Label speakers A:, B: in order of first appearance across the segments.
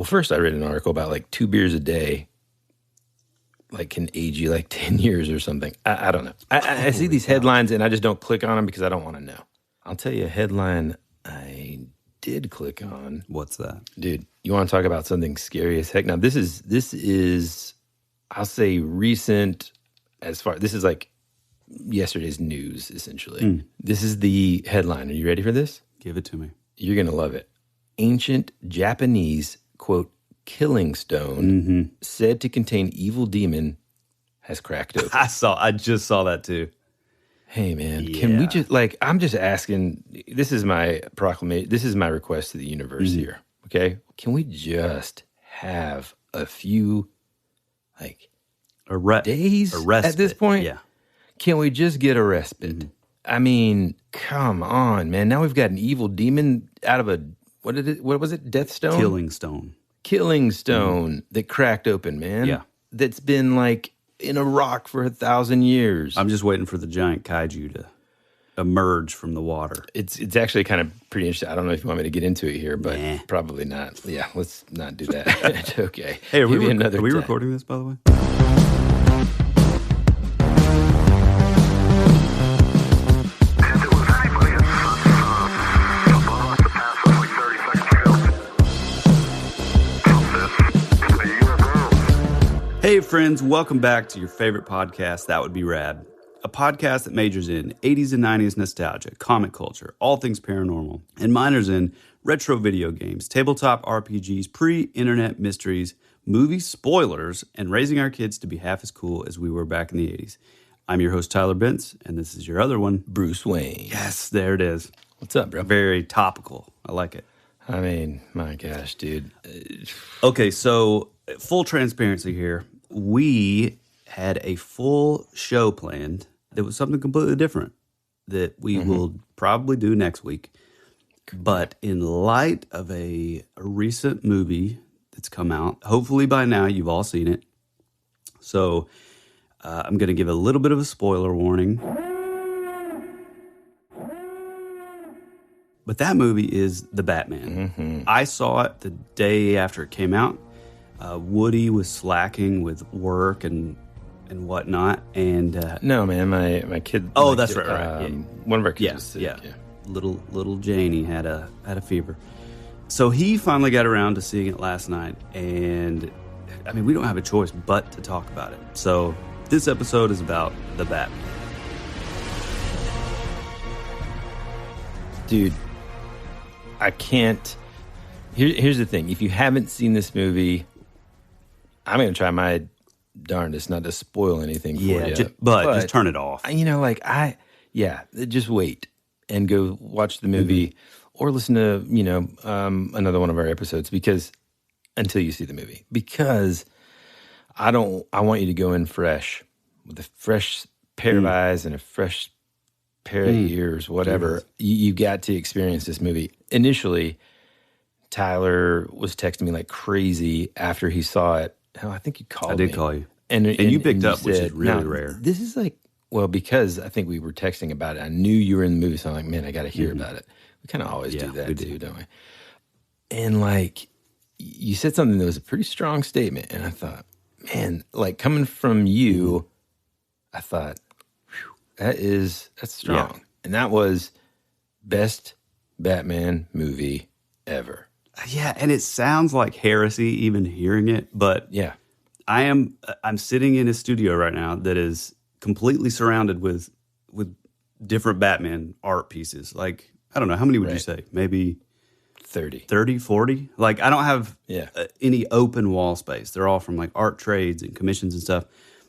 A: Well, first I read an article about like 2 beers a day like can age you like 10 years or something. I don't know. I see these headlines and I just don't click on them because I don't want to know. I'll tell you a headline I did click on.
B: What's that?
A: Dude, you want to talk about something scary as heck? Now, this is I'll say recent this is like yesterday's news, essentially. This is the headline. Are you ready for this?
B: Give it to me.
A: You're going to love it. Ancient Japanese, quote, killing stone said to contain evil demon has cracked open.
B: I just saw that too.
A: Hey, man, can we just, I'm just asking, this is my proclamation, this is my request to the universe here, okay? Can we just have a few, days at this point?
B: Yeah.
A: Can we just get a respite? I mean, come on, man. Now we've got an evil demon out of what was it? Death stone? Killing stone that cracked open, man.
B: Yeah.
A: That's been in a rock for 1,000 years.
B: I'm just waiting for the giant kaiju to emerge from the water.
A: It's actually kind of pretty interesting. I don't know if you want me to get into it here, but probably not. Yeah, let's not do that. Okay.
B: Hey, are we recording this, by the way? Hey friends, welcome back to your favorite podcast, That Would Be Rad. A podcast that majors in 80s and 90s nostalgia, comic culture, all things paranormal, and minors in retro video games, tabletop RPGs, pre-internet mysteries, movie spoilers, and raising our kids to be half as cool as we were back in the 80s. I'm your host, Tyler Bentz, and this is your other one,
A: Bruce Wayne.
B: Yes, there it is.
A: What's up, bro?
B: Very topical. I like it.
A: I mean, my gosh, dude.
B: Okay, so full transparency here. We had a full show planned that was something completely different that we will probably do next week. But in light of a recent movie that's come out, hopefully by now you've all seen it. So I'm going to give a little bit of a spoiler warning. But that movie is The Batman. I saw it the day after it came out. Woody was slacking with work and whatnot, and
A: no, man, my kid.
B: Oh, that's right.
A: One of our kids was sick.
B: Yeah. Little Janie had a fever, so he finally got around to seeing it last night. And I mean, we don't have a choice but to talk about it. So this episode is about the Batman.
A: Dude, I can't. Here's the thing: if you haven't seen this movie, I'm going to try my darndest not to spoil anything for you.
B: But just turn it off.
A: Just wait and go watch the movie or listen to, another one of our episodes until you see the movie. Because I want you to go in fresh with a fresh pair of eyes and a fresh pair of ears, whatever. You got to experience this movie. Initially, Tyler was texting me like crazy after he saw it. Hell, I think you called me.
B: I did call you.
A: And
B: you picked up,
A: said,
B: which is really rare.
A: This is because I think we were texting about it. I knew you were in the movie, so I'm like, man, I got to hear about it. We kind of always do that too, don't we? And you said something that was a pretty strong statement. And I thought, man, coming from you, I thought, that's strong. Yeah. And that was best Batman movie ever.
B: Yeah, and it sounds like heresy even hearing it, but
A: yeah,
B: I'm sitting in a studio right now that is completely surrounded with different Batman art pieces. I don't know, how many would you say? Maybe 30, 40? I don't have any open wall space. They're all from art trades and commissions and stuff.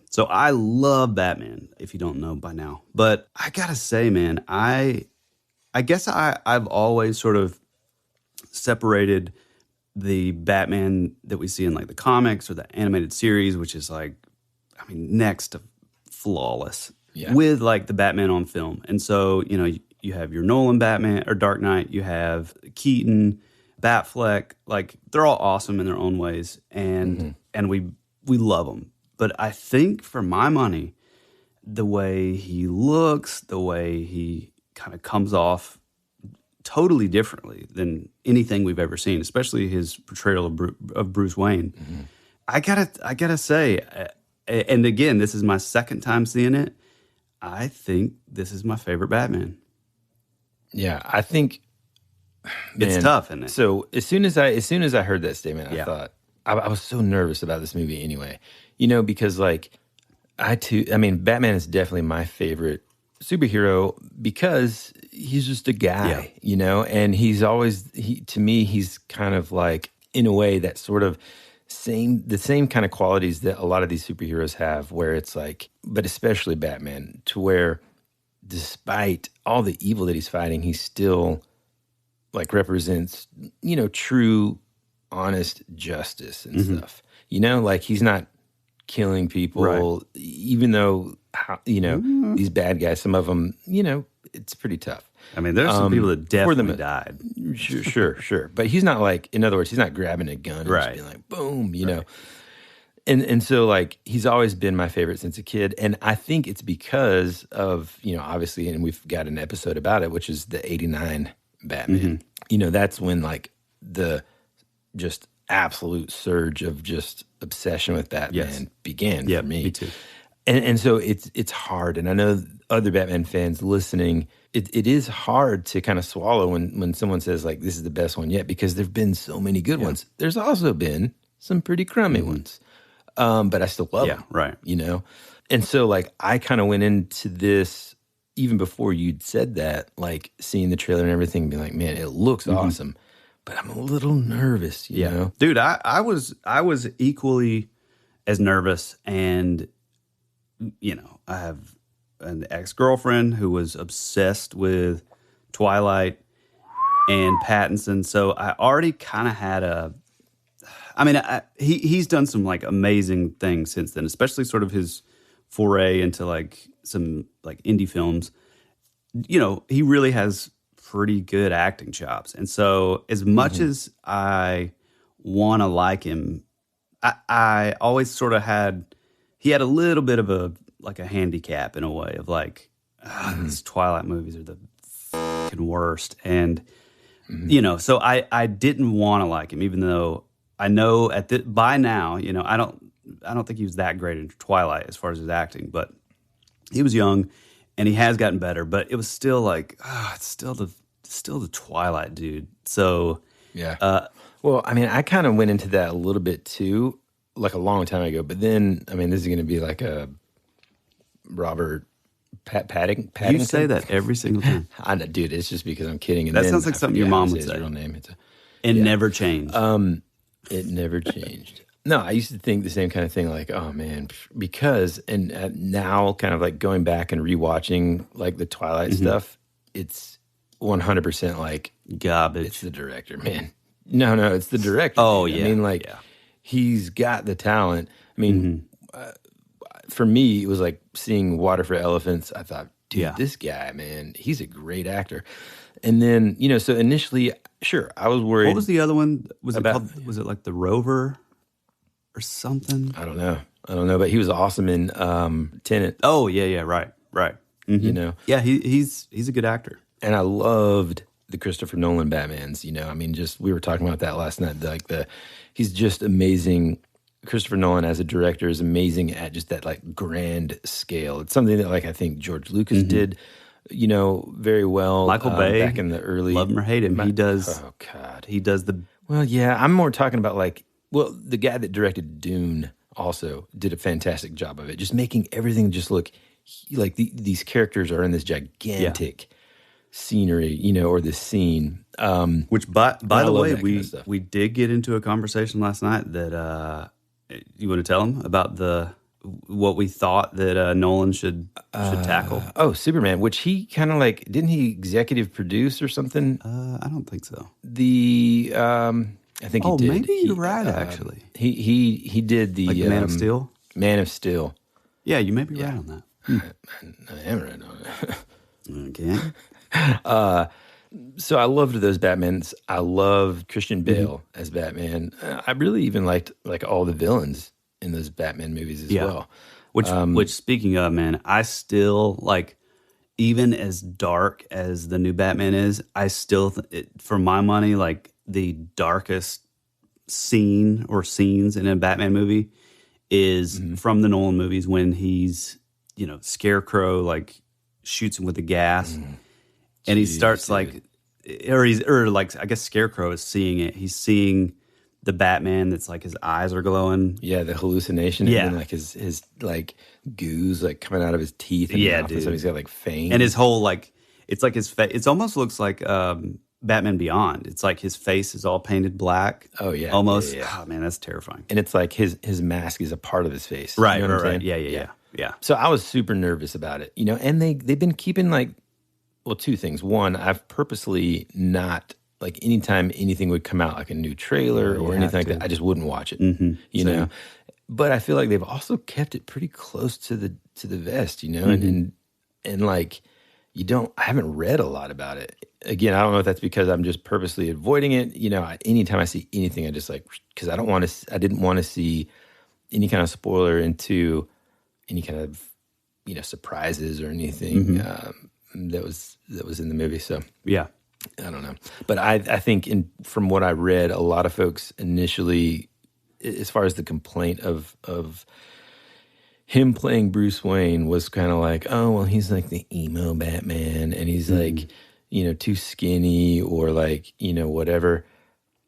B: So I love Batman, if you don't know by now. But I gotta say, man, I guess I've always sort of separated the Batman that we see in the comics or the animated series, which is next to flawless, with the Batman on film. And so, you have your Nolan Batman or Dark Knight, you have Keaton, Batfleck, they're all awesome in their own ways. And we love them. But I think for my money, the way he looks, the way he kind of comes off totally differently than anything we've ever seen, especially his portrayal of Bruce Wayne. Mm-hmm. I gotta say, and again, this is my second time seeing it. I think this is my favorite Batman.
A: Yeah, I think
B: it's tough, isn't it?
A: So as soon as I heard that statement, I thought I was so nervous about this movie anyway. Because like Batman is definitely my favorite superhero because he's just a guy, and he's always to me he's kind of like in a way that sort of the same kind of qualities that a lot of these superheroes have, where it's like, but especially Batman, to where despite all the evil that he's fighting, he still like represents, true, honest justice and stuff. Like he's not killing people, right, even though, these bad guys, some of them, it's pretty tough.
B: I mean, there's some people that definitely died.
A: Sure. But he's not like, in other words, he's not grabbing a gun and just being like, boom, know. And so like he's always been my favorite since a kid. And I think it's because of, obviously, and we've got an episode about it, which is the 89 Batman. Mm-hmm. That's when like the just absolute surge of just obsession with Batman began for me.
B: Me too.
A: And so it's hard. And I know other Batman fans listening, it is hard to kind of swallow when someone says like, this is the best one yet, because there've been so many good ones. There's also been some pretty crummy ones. But I still love them.
B: Right.
A: And so like I kind of went into this even before you'd said that, like seeing the trailer and everything, being like, man, it looks awesome, but I'm a little nervous, you know?
B: Dude, I was equally as nervous, and I have an ex-girlfriend who was obsessed with Twilight and Pattinson, so I already kind of had he's done some like amazing things since then, especially sort of his foray into like some like indie films. He really has pretty good acting chops. And so as much as I want to like him, I always sort of he had a little bit of a handicap in a way of like, these Twilight movies are the fucking worst. And, so I didn't want to like him, even though I know by now, I don't think he was that great in Twilight as far as his acting, but he was young and he has gotten better, but it was still like, it's still the Twilight dude. So,
A: well, I kind of went into that a little bit too, like a long time ago, but then, this is going to be like a Robert Pattinson.
B: You say that every single time.
A: I know, dude, it's just because I'm kidding. And
B: that sounds like something your mom would say.
A: His real name.
B: Never changed.
A: It never changed. No, I used to think the same kind of thing, like, oh man, because, and now kind of like going back and rewatching like the Twilight stuff, it's 100% like
B: garbage.
A: It's the director, man. No, it's the director.
B: Oh,
A: man.
B: Yeah.
A: He's got the talent. For me, it was like seeing Water for Elephants. I thought, dude, this guy, man, he's a great actor. And then, so initially, sure, I was worried.
B: What was the other one? Was it like The Rover or something?
A: I don't know, but he was awesome in Tenet.
B: Oh, yeah, right. Mm-hmm. Yeah, he's a good actor.
A: And I loved the Christopher Nolan Batmans, just we were talking about that last night, he's just amazing. Christopher Nolan as a director is amazing at just that like grand scale. It's something that like I think George Lucas did, very well.
B: Michael Bay
A: back in the early,
B: love him or hate him, he does.
A: Oh God,
B: he does the.
A: Well, yeah, I'm more talking about the guy that directed Dune also did a fantastic job of it, just making everything just look like these characters are in this gigantic scenery, or this scene.
B: Which by the way, we did get into a conversation last night that. You want to tell him about what we thought that Nolan should tackle?
A: Oh, Superman, which he kind of like, didn't he executive produce or something?
B: I don't think so.
A: I think he did.
B: Oh, maybe you're right. Actually,
A: he did the
B: Man of Steel.
A: Man of Steel.
B: Yeah, you may be right on that.
A: I am right on it.
B: Okay.
A: So I loved those Batmans. I loved Christian Bale as Batman. I really even liked like all the villains in those Batman movies as well.
B: Which speaking of, man, I still like, even as dark as the new Batman is, I still, for my money, like the darkest scene or scenes in a Batman movie is from the Nolan movies when he's, Scarecrow like shoots him with the gas, and he starts like, I guess Scarecrow is seeing it. He's seeing the Batman that's like his eyes are glowing.
A: Yeah, the hallucination.
B: Yeah.
A: And then like his like goos like coming out of his teeth. And mouth, and so he's got like fangs.
B: And his whole like, it's like his face. It almost looks like Batman Beyond. It's like his face is all painted black.
A: Oh yeah,
B: almost.
A: Yeah.
B: Oh man, that's terrifying.
A: And it's like his mask is a part of his face.
B: Right,
A: you know what I'm
B: right.
A: saying?
B: Yeah.
A: So I was super nervous about it, and they've been keeping like, well, two things. One, I've purposely not, like anytime anything would come out, like a new trailer or anything like that, I just wouldn't watch it. You know, but I feel like they've also kept it pretty close to the vest, and like I haven't read a lot about it. Again, I don't know if that's because I'm just purposely avoiding it. Anytime I see anything, I just like, because I didn't want to see any kind of spoiler into any kind of surprises or anything that was in the movie. So
B: yeah.
A: I don't know. But I think from what I read, a lot of folks initially, as far as the complaint of him playing Bruce Wayne was kind of like, oh, well, he's like the emo Batman and he's like, too skinny or like, whatever.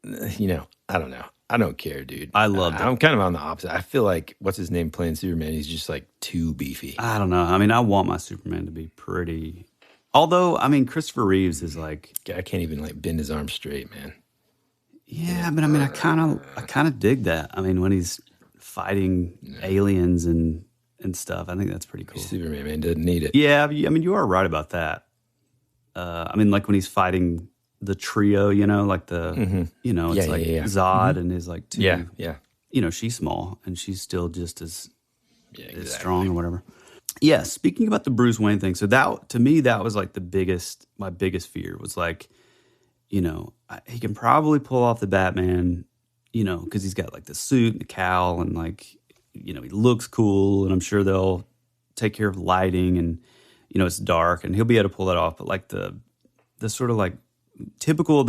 A: I don't know. I don't care, dude.
B: I love that.
A: I'm kind of on the opposite. I feel like, what's his name playing Superman? He's just like too beefy.
B: I don't know. I mean, I want my Superman to be pretty... Although, I mean, Christopher Reeves is like...
A: I can't even like bend his arms straight, man.
B: Yeah, but I mean, I kind of dig that. I mean, when he's fighting aliens and stuff, I think that's pretty cool.
A: Superman, man, doesn't need it.
B: Yeah, I mean, you are right about that. I mean, like when he's fighting the trio, like the, it's like Zod and his like two...
A: Yeah.
B: She's small and she's still just as strong or whatever. Yeah, speaking about the Bruce Wayne thing, so that to me that was like my biggest fear was like, he can probably pull off the Batman, because he's got like the suit and the cowl and like, he looks cool and I'm sure they'll take care of lighting and it's dark and he'll be able to pull that off. But like the sort of like typical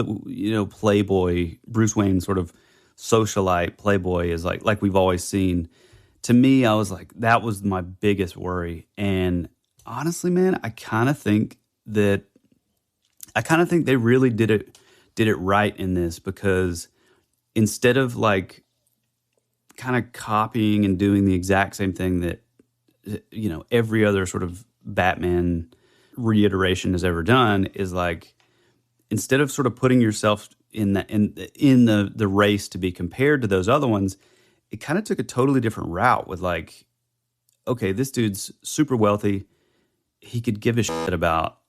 B: playboy Bruce Wayne sort of socialite playboy is like we've always seen. To me, I was like, that was my biggest worry. And honestly, man, I kind of think they really did it right in this, because instead of like kind of copying and doing the exact same thing that every other sort of Batman reiteration has ever done, is like, instead of sort of putting yourself in the race to be compared to those other ones, it kind of took a totally different route with like, okay, this dude's super wealthy. He could give a shit about,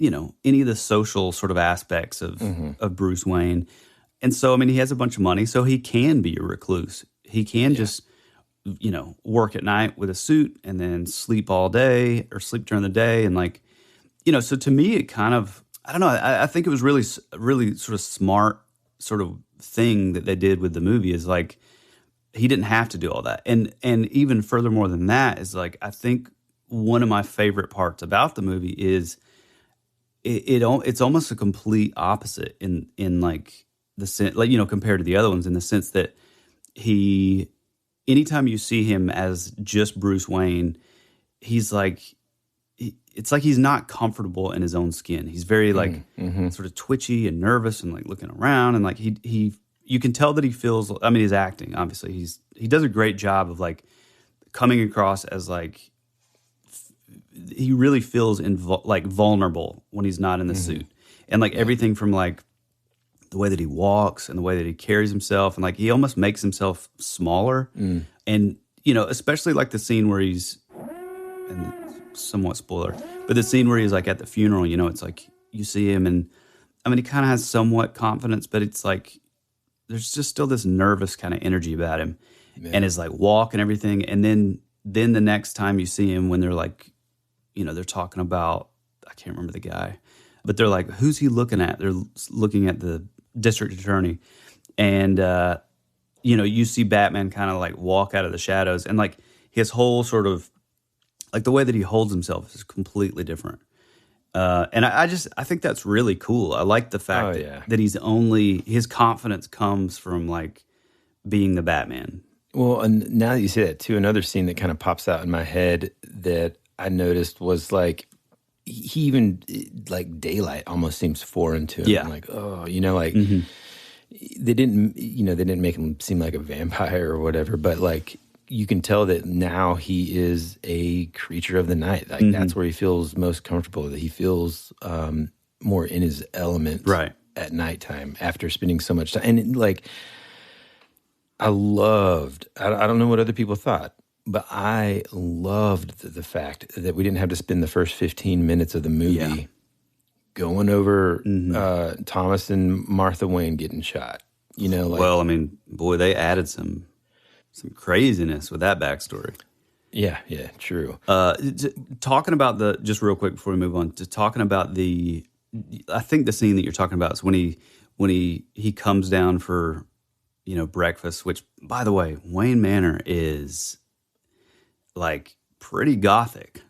B: any of the social sort of aspects of Bruce Wayne. And so, I mean, he has a bunch of money, so he can be a recluse. He can just, work at night with a suit and then sleep all day or sleep during the day. And like, so to me, it kind of, I don't know. I think it was really, really sort of smart sort of thing that they did with the movie is like, he didn't have to do all that. And even furthermore than that is like, I think one of my favorite parts about the movie is it's almost a complete opposite in like the sense, like, compared to the other ones, in the sense that anytime you see him as just Bruce Wayne, he's like, it's like he's not comfortable in his own skin. He's very like sort of twitchy and nervous and like looking around, and like you can tell that he feels, I mean, he's acting, obviously. He does a great job of like coming across as like, he really feels like vulnerable when he's not in the suit. And like everything from like the way that he walks and the way that he carries himself, and like he almost makes himself smaller. And, especially like the scene where he's, and somewhat spoiler, but the scene where he's like at the funeral, it's like you see him and I mean, he kind of has somewhat confidence, but it's like, there's just still this nervous kind of energy about him. And his like walk and everything. And then the next time you see him, when they're like, they're talking about, I can't remember the guy, but they're like, who's he looking at? They're looking at the district attorney. And, you see Batman kind of like walk out of the shadows, and like his whole sort of, like the way that he holds himself is completely different. And I think that's really cool. I like the fact that his confidence comes from like being the Batman.
A: Well, and now that you say that too, another scene that kind of pops out in my head that I noticed was like, he even, like, daylight almost seems foreign to him.
B: Yeah.
A: Like, oh, like they didn't make him seem like a vampire or whatever, but like, you can tell that now he is a creature of the night. Like that's where he feels most comfortable, that he feels more in his element at nighttime after spending so much time. And like, I don't know what other people thought, but I loved the fact that we didn't have to spend the first 15 minutes of the movie going over Thomas and Martha Wayne getting shot.
B: Well, I mean, boy, they added some craziness with that backstory.
A: Yeah, true.
B: Talking about just real quick before we move on, talking about I think the scene that you're talking about is when he comes down for breakfast, which, by the way, Wayne Manor is like pretty gothic.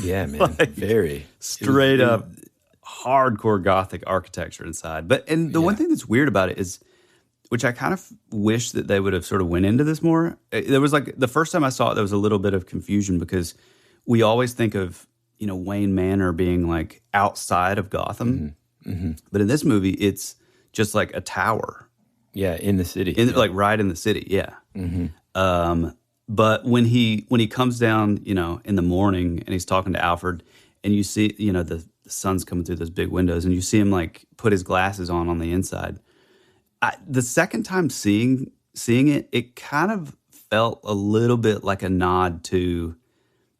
A: Yeah, man. Like, very
B: straight up hardcore gothic architecture inside. But the one thing that's weird about it is, which I kind of wish that they would have sort of went into this more. There was like the first time I saw it, there was a little bit of confusion because we always think of Wayne Manor being like outside of Gotham, but in this movie it's just like a tower.
A: Yeah, in the city,
B: like right in the city. Yeah. But when he comes down, in the morning and he's talking to Alfred, and you see, the sun's coming through those big windows, and you see him like put his glasses on the inside. The second time seeing it, it kind of felt a little bit like a nod to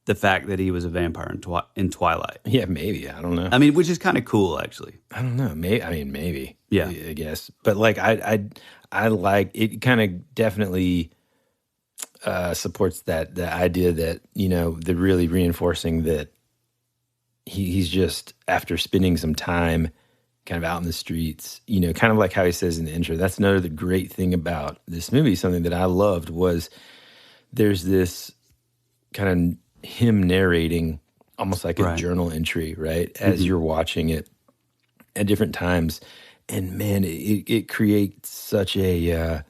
B: the fact that he was a vampire in Twilight.
A: Yeah, maybe. I don't know.
B: I mean, which is kind of cool, actually.
A: I don't know. Maybe.
B: Yeah,
A: I guess. But like, I like it. Kind of definitely supports the idea that the really reinforcing that he's just, after spending some time kind of out in the streets, kind of like how he says in the intro. That's another great thing about this movie. Something that I loved was there's this kind of him narrating almost like a journal entry, right? As you're watching it at different times. And man, it creates such a,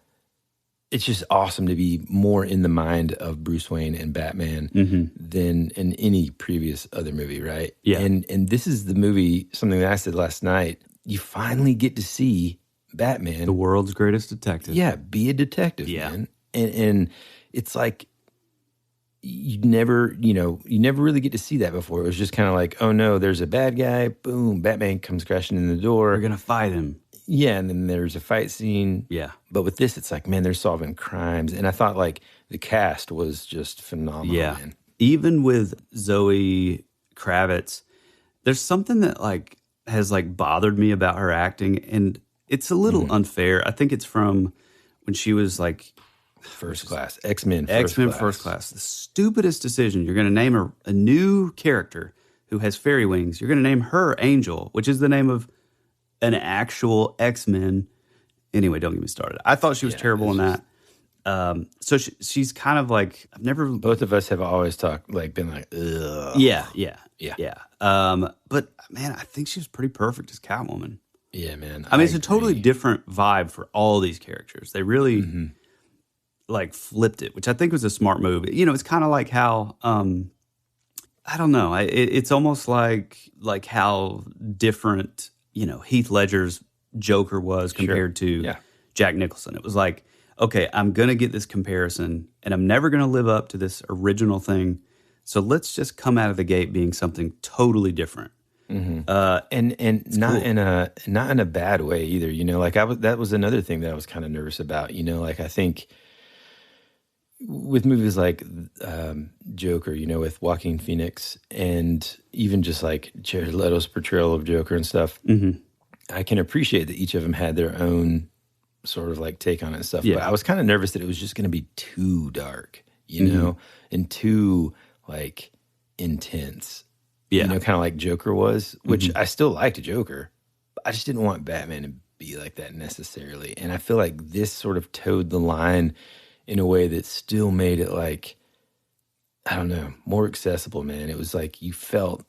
A: it's just awesome to be more in the mind of Bruce Wayne and Batman than in any previous other movie, right?
B: Yeah.
A: And this is the movie, something that I said last night, you finally get to see Batman.
B: The world's greatest detective.
A: Yeah, be a detective, man. And it's like, you never really get to see that before. It was just kind of like, oh no, there's a bad guy, boom, Batman comes crashing in the door.
B: We're going to fight him.
A: Yeah, and then there's a fight scene.
B: Yeah.
A: But with this, it's like, man, they're solving crimes. And I thought, like, the cast was just phenomenal, man.
B: Even with Zoe Kravitz, there's something that, like, has, like, bothered me about her acting. And it's a little unfair. I think it's from when she was, like...
A: First Class. X-Men
B: First Class. The stupidest decision. You're going to name a new character who has fairy wings. You're going to name her Angel, which is the name of an actual X-Men. Anyway, don't get me started. I thought she was terrible in that. So she's kind of like, I've never...
A: Both of us have always been like, ugh.
B: Yeah. But man, I think she was pretty perfect as Catwoman.
A: Yeah, man.
B: I mean, it's a totally different vibe for all these characters. They really... like flipped it, which I think was a smart move. It's kind of like how I don't know. It's almost like how different Heath Ledger's Joker was compared to Jack Nicholson. It was like, okay, I'm gonna get this comparison, and I'm never gonna live up to this original thing. So let's just come out of the gate being something totally different.
A: And not
B: cool.
A: in a bad way either. That was another thing that I was kind of nervous about. I think. With movies like Joker, with Joaquin Phoenix, and even just like Jared Leto's portrayal of Joker and stuff, I can appreciate that each of them had their own sort of like take on it and stuff.
B: Yeah.
A: But I was kind of nervous that it was just going to be too dark, and too like intense.
B: Yeah.
A: Kind of like Joker was, which I still liked Joker, but I just didn't want Batman to be like that necessarily. And I feel like this sort of towed the line in a way that still made it like, I don't know, more accessible, man. It was like you felt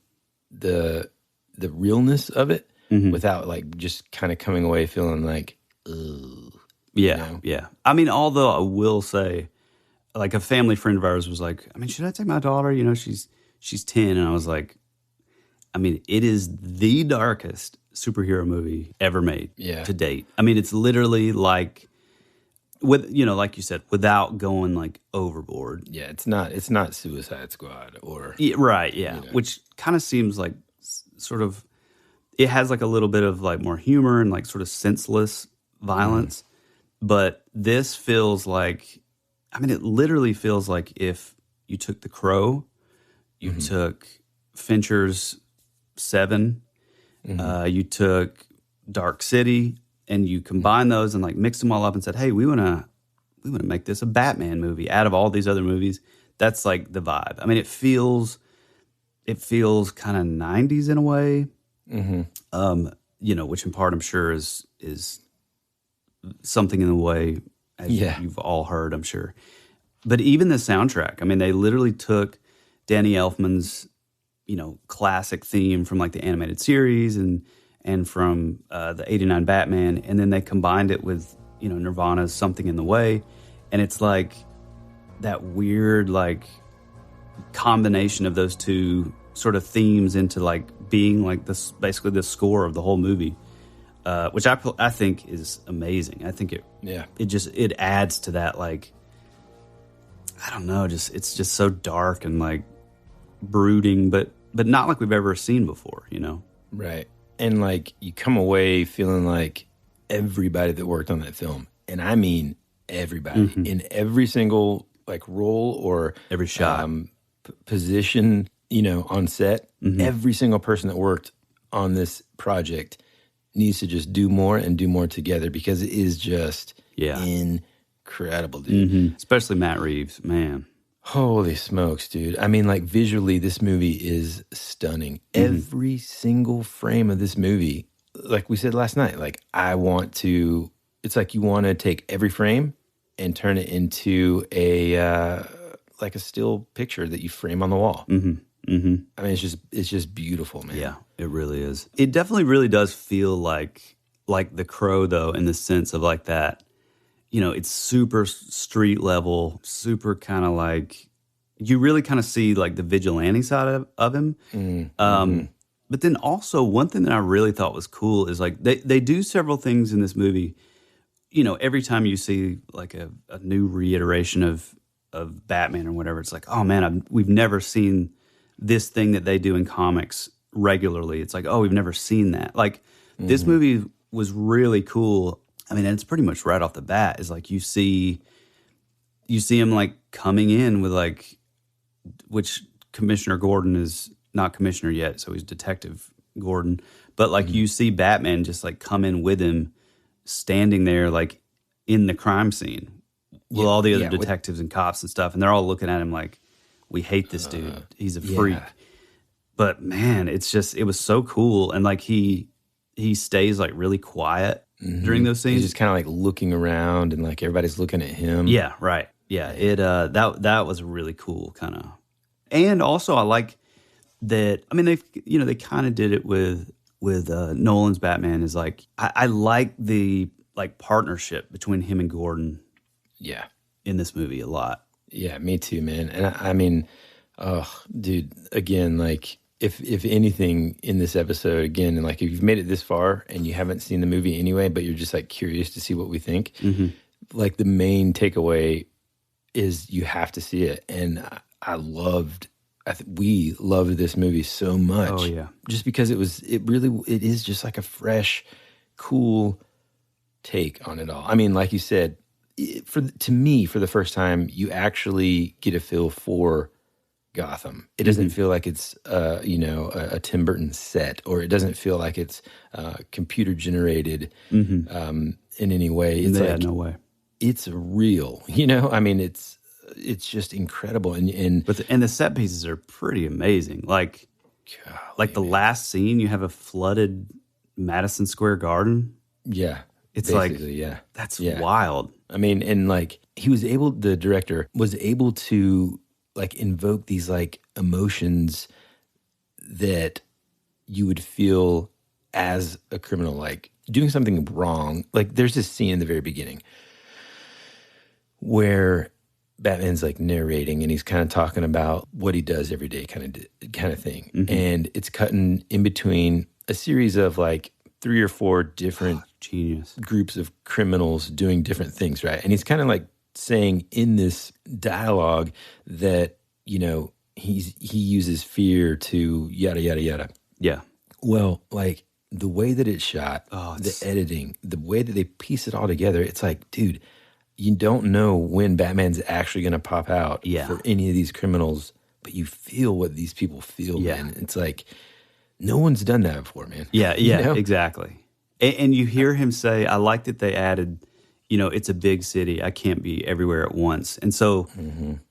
A: the the realness of it without like just kind of coming away feeling like, ugh.
B: Yeah, yeah. I mean, although I will say, like a family friend of ours was like, I mean, should I take my daughter? You know, she's 10. And I was like, I mean, it is the darkest superhero movie ever made to date. I mean, it's literally like, like you said, without going like overboard.
A: Yeah, it's not Suicide Squad or
B: right, yeah, which kind of seems like sort of, it has like a little bit of like more humor and like sort of senseless violence, but this feels like, I mean, it literally feels like if you took The Crow, you took Fincher's Seven, you took Dark City, and you combine those and like mixed them all up and said, "Hey, we want to make this a Batman movie out of all these other movies." That's like the vibe. I mean, it feels kind of 90s in a way, which in part I'm sure is something in the way as you've all heard, I'm sure. But even the soundtrack, I mean, they literally took Danny Elfman's, classic theme from like the animated series and from the '89 Batman, and then they combined it with, Nirvana's Something in the Way, and it's like that weird like combination of those two sort of themes into like being like this, basically the score of the whole movie, which I think is amazing. I think it adds to that, like, I don't know, it's just so dark and like brooding, but not like we've ever seen before,
A: Right. And like you come away feeling like everybody that worked on that film, and I mean everybody in every single like role or
B: every shot,
A: position, on set, every single person that worked on this project needs to just do more and do more together, because it is just incredible, dude.
B: Especially Matt Reeves, man.
A: Holy smokes, dude. I mean, like visually, this movie is stunning. Every single frame of this movie, like we said last night, like it's like you want to take every frame and turn it into like a still picture that you frame on the wall. I mean, it's just beautiful, man.
B: Yeah, it really is. It definitely really does feel like The Crow, though, in the sense of like that, it's super street level, super kind of like, you really kind of see like the vigilante side of him. But then also one thing that I really thought was cool is like they do several things in this movie. Every time you see like a new reiteration of Batman or whatever, it's like, oh man, we've never seen this thing that they do in comics regularly. It's like, oh, we've never seen that. Like this movie was really cool. I mean, and it's pretty much right off the bat is like you see him like coming in with like, which Commissioner Gordon is not commissioner yet, so he's Detective Gordon. But like you see Batman just like come in with him, standing there like in the crime scene with all the other detectives and cops and stuff, and they're all looking at him like, we hate this dude. He's a freak. But man, it was so cool, and like he stays like really quiet during those scenes.
A: He's just kind of like looking around, and like everybody's looking at him.
B: Yeah, right. Yeah, it that was really cool, kind of. And also, I like that. I mean, they kind of did it with Nolan's Batman. Is like I like the like partnership between him and Gordon.
A: Yeah,
B: in this movie a lot.
A: Yeah, me too, man. And I mean, oh, dude, again, like. If anything in this episode, again, and like if you've made it this far and you haven't seen the movie anyway, but you're just like curious to see what we think, like the main takeaway is you have to see it. And we loved this movie so much.
B: Oh yeah,
A: just because it is just like a fresh, cool take on it all. I mean, like you said, to me, for the first time, you actually get a feel for Gotham. It doesn't feel like it's a Tim Burton set, or it doesn't feel like it's computer generated in any way. It's like,
B: no way.
A: It's real. I mean, it's just incredible. And
B: the set pieces are pretty amazing. Like the last scene, you have a flooded Madison Square Garden.
A: Yeah,
B: it's like that's wild.
A: I mean, and like the director was able to like invoke these like emotions that you would feel as a criminal, like doing something wrong. Like there's this scene in the very beginning where Batman's like narrating and he's kind of talking about what he does every day kind of thing. Mm-hmm. And it's cutting in between a series of like 3 or 4 different groups of criminals doing different things, right? And he's kind of like saying in this dialogue that, you know, he uses fear to yada, yada, yada.
B: Yeah.
A: Well, like the way that it's shot, the editing, the way that they piece it all together, it's like, dude, you don't know when Batman's actually going to pop out for any of these criminals, but you feel what these people feel, man. It's like, no one's done that before, man.
B: Yeah, yeah, you know? Exactly. And you hear him say, I like that they added, you know, it's a big city. I can't be everywhere at once. And so,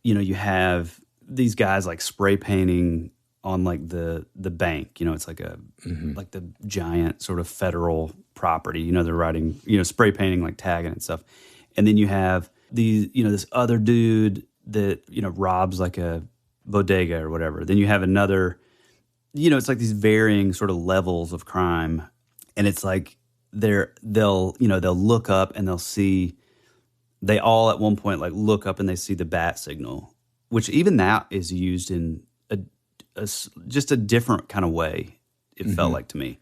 B: you know, you have these guys like spray painting on like the bank. You know, it's like a like the giant sort of federal property. You know, they're writing, you know, spray painting, like tagging and stuff. And then you have these, you know, this other dude that, you know, robs like a bodega or whatever. Then you have another, you know, it's like these varying sort of levels of crime. And it's like they'll look up and they'll see, they all at one point like look up and they see the bat signal, which even that is used in just a different kind of way. It felt like to me,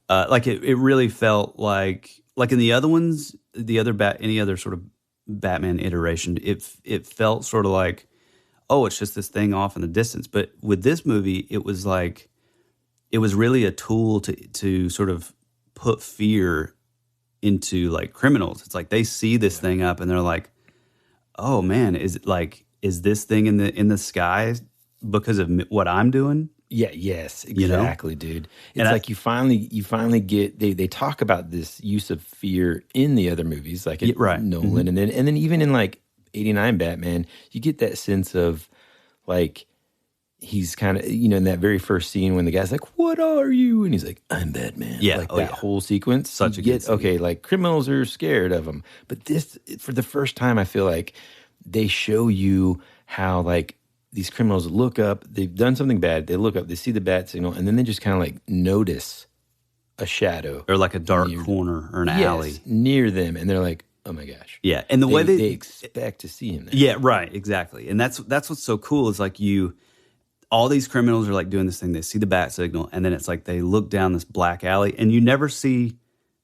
B: like it really felt like in the other ones, any other sort of Batman iteration, it felt sort of like, oh, it's just this thing off in the distance. But with this movie, it was like, it was really a tool to sort of put fear into like criminals. It's like they see this thing up and they're like, oh man, is this thing in the sky because of what I'm doing?
A: Yeah, yes, exactly, you know? Dude. It's like you finally get, they talk about this use of fear in the other movies, like Nolan, and then even in like 89 Batman, you get that sense of like, he's kind of, you know, in that very first scene when the guy's like, what are you? And he's like, I'm Batman.
B: Yeah.
A: Like that whole sequence.
B: Such a good scene.
A: Okay, like criminals are scared of him. But this, for the first time, I feel like they show you how like these criminals look up, they've done something bad, they look up, they see the bat signal, and then they just kind of like notice a shadow.
B: Or like a dark corner or an alley.
A: Near them. And they're like, oh my gosh.
B: Yeah. And the way
A: they expect to see him there.
B: Yeah, right. Exactly. And that's what's so cool is like all these criminals are like doing this thing. They see the bat signal, and then it's like they look down this black alley, and you never see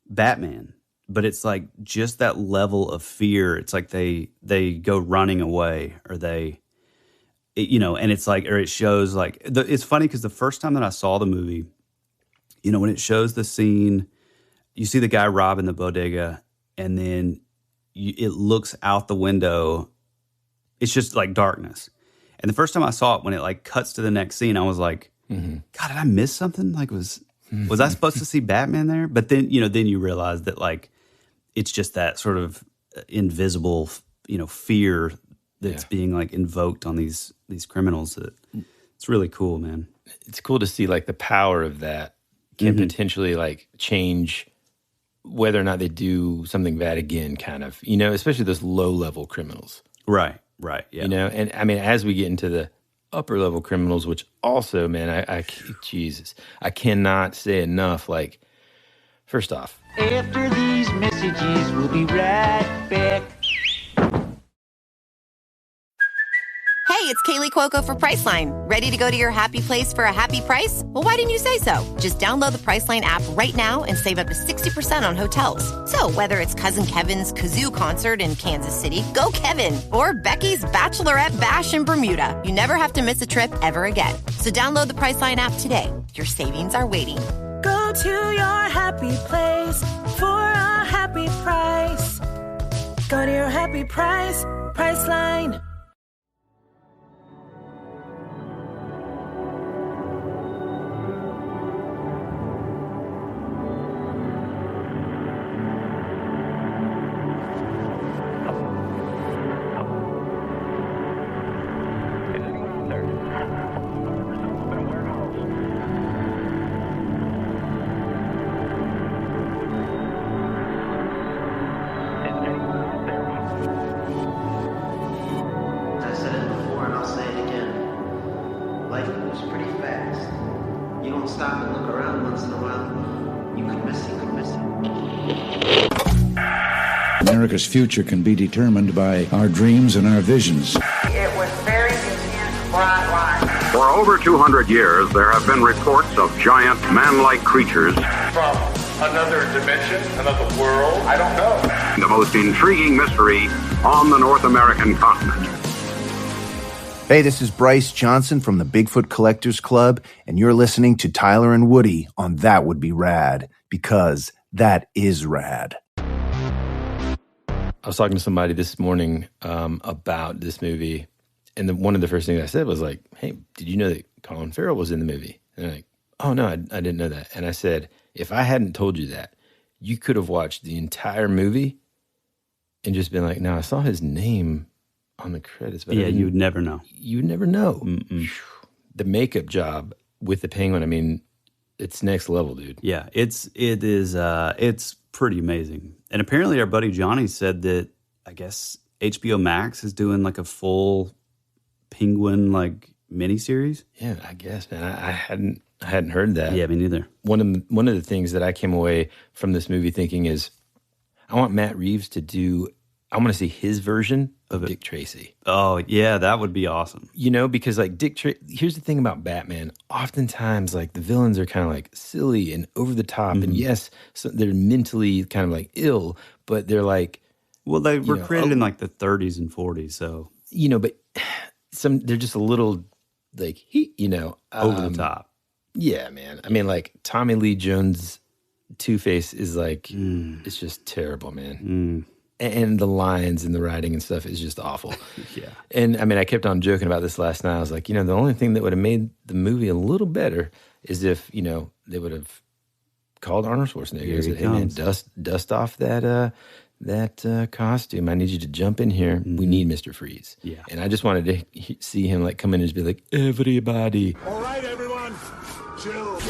B: Batman. But it's like just that level of fear. It's like they go running away, or you know, and it's like, or it shows like it's funny because the first time that I saw the movie, you know, when it shows the scene, you see the guy robbing the bodega, and then it looks out the window. It's just like darkness. And the first time I saw it, when it like cuts to the next scene, I was like, God, did I miss something? Like, was I supposed to see Batman there? But then, you know, then you realize that like, it's just that sort of invisible, you know, fear that's being like invoked on these criminals. That it's really cool, man.
A: It's cool to see like the power of that can potentially like change whether or not they do something bad again, kind of, you know, especially those low level criminals.
B: Right. Right. Yeah.
A: You know, and I mean, as we get into the upper level criminals, which also, man, Jesus, I cannot say enough. Like, first off,
C: after these messages, we'll be right back.
D: Hey, it's Kaylee Cuoco for Priceline. Ready to go to your happy place for a happy price? Well, why didn't you say so? Just download the Priceline app right now and save up to 60% on hotels. So whether it's Cousin Kevin's Kazoo Concert in Kansas City, go Kevin, or Becky's Bachelorette Bash in Bermuda, you never have to miss a trip ever again. So download the Priceline app today. Your savings are waiting.
E: Go to your happy place for a happy price. Go to your happy price, Priceline.
F: won't stop and look around once in a while, you could miss it.
G: America's future can be determined by our dreams and our visions.
H: It was very intense, bright light.
I: For over 200 years, there have been reports of giant man-like creatures.
J: From another dimension, another world, I don't know.
I: The most intriguing mystery on the North American continent.
K: Hey, this is Bryce Johnson from the Bigfoot Collectors Club, and you're listening to Tyler and Woody on That Would Be Rad, because that is rad.
A: I was talking to somebody this morning about this movie, and one of the first things I said was like, hey, did you know that Colin Farrell was in the movie? And they're like, oh, no, I didn't know that. And I said, if I hadn't told you that, you could have watched the entire movie and just been like, no, I saw his name on the credits. But
B: yeah, you would never know.
A: You would never know.
B: Mm-mm.
A: The makeup job with the penguin, I mean, it's next level, dude.
B: Yeah, it's pretty amazing. And apparently our buddy Johnny said that, I guess, HBO Max is doing like a full penguin like miniseries.
A: Yeah, I guess, man. I hadn't heard that.
B: Yeah, me neither.
A: One of the things that I came away from this movie thinking is, I want Matt Reeves to do. I want to see his version of Dick Tracy.
B: Oh yeah, that would be awesome.
A: You know, because like here's the thing about Batman. Oftentimes, like the villains are kind of like silly and over the top, and yes, so they're mentally kind of like ill, but they're like,
B: well, they were created in like the 30s and 40s, so
A: but they're just a little like
B: over the top.
A: Yeah, man. I mean, like Tommy Lee Jones' Two-Face is like it's just terrible, man. And the lines and the writing and stuff is just awful.
B: Yeah.
A: And I mean, I kept on joking about this last night. I was like, the only thing that would have made the movie a little better is if, they would have called Arnold Schwarzenegger and said, hey, man, dust off that costume. I need you to jump in here. We need Mr. Freeze.
B: Yeah.
A: And I just wanted to see him like come in and just be like, everybody.
J: All right, everyone, chill.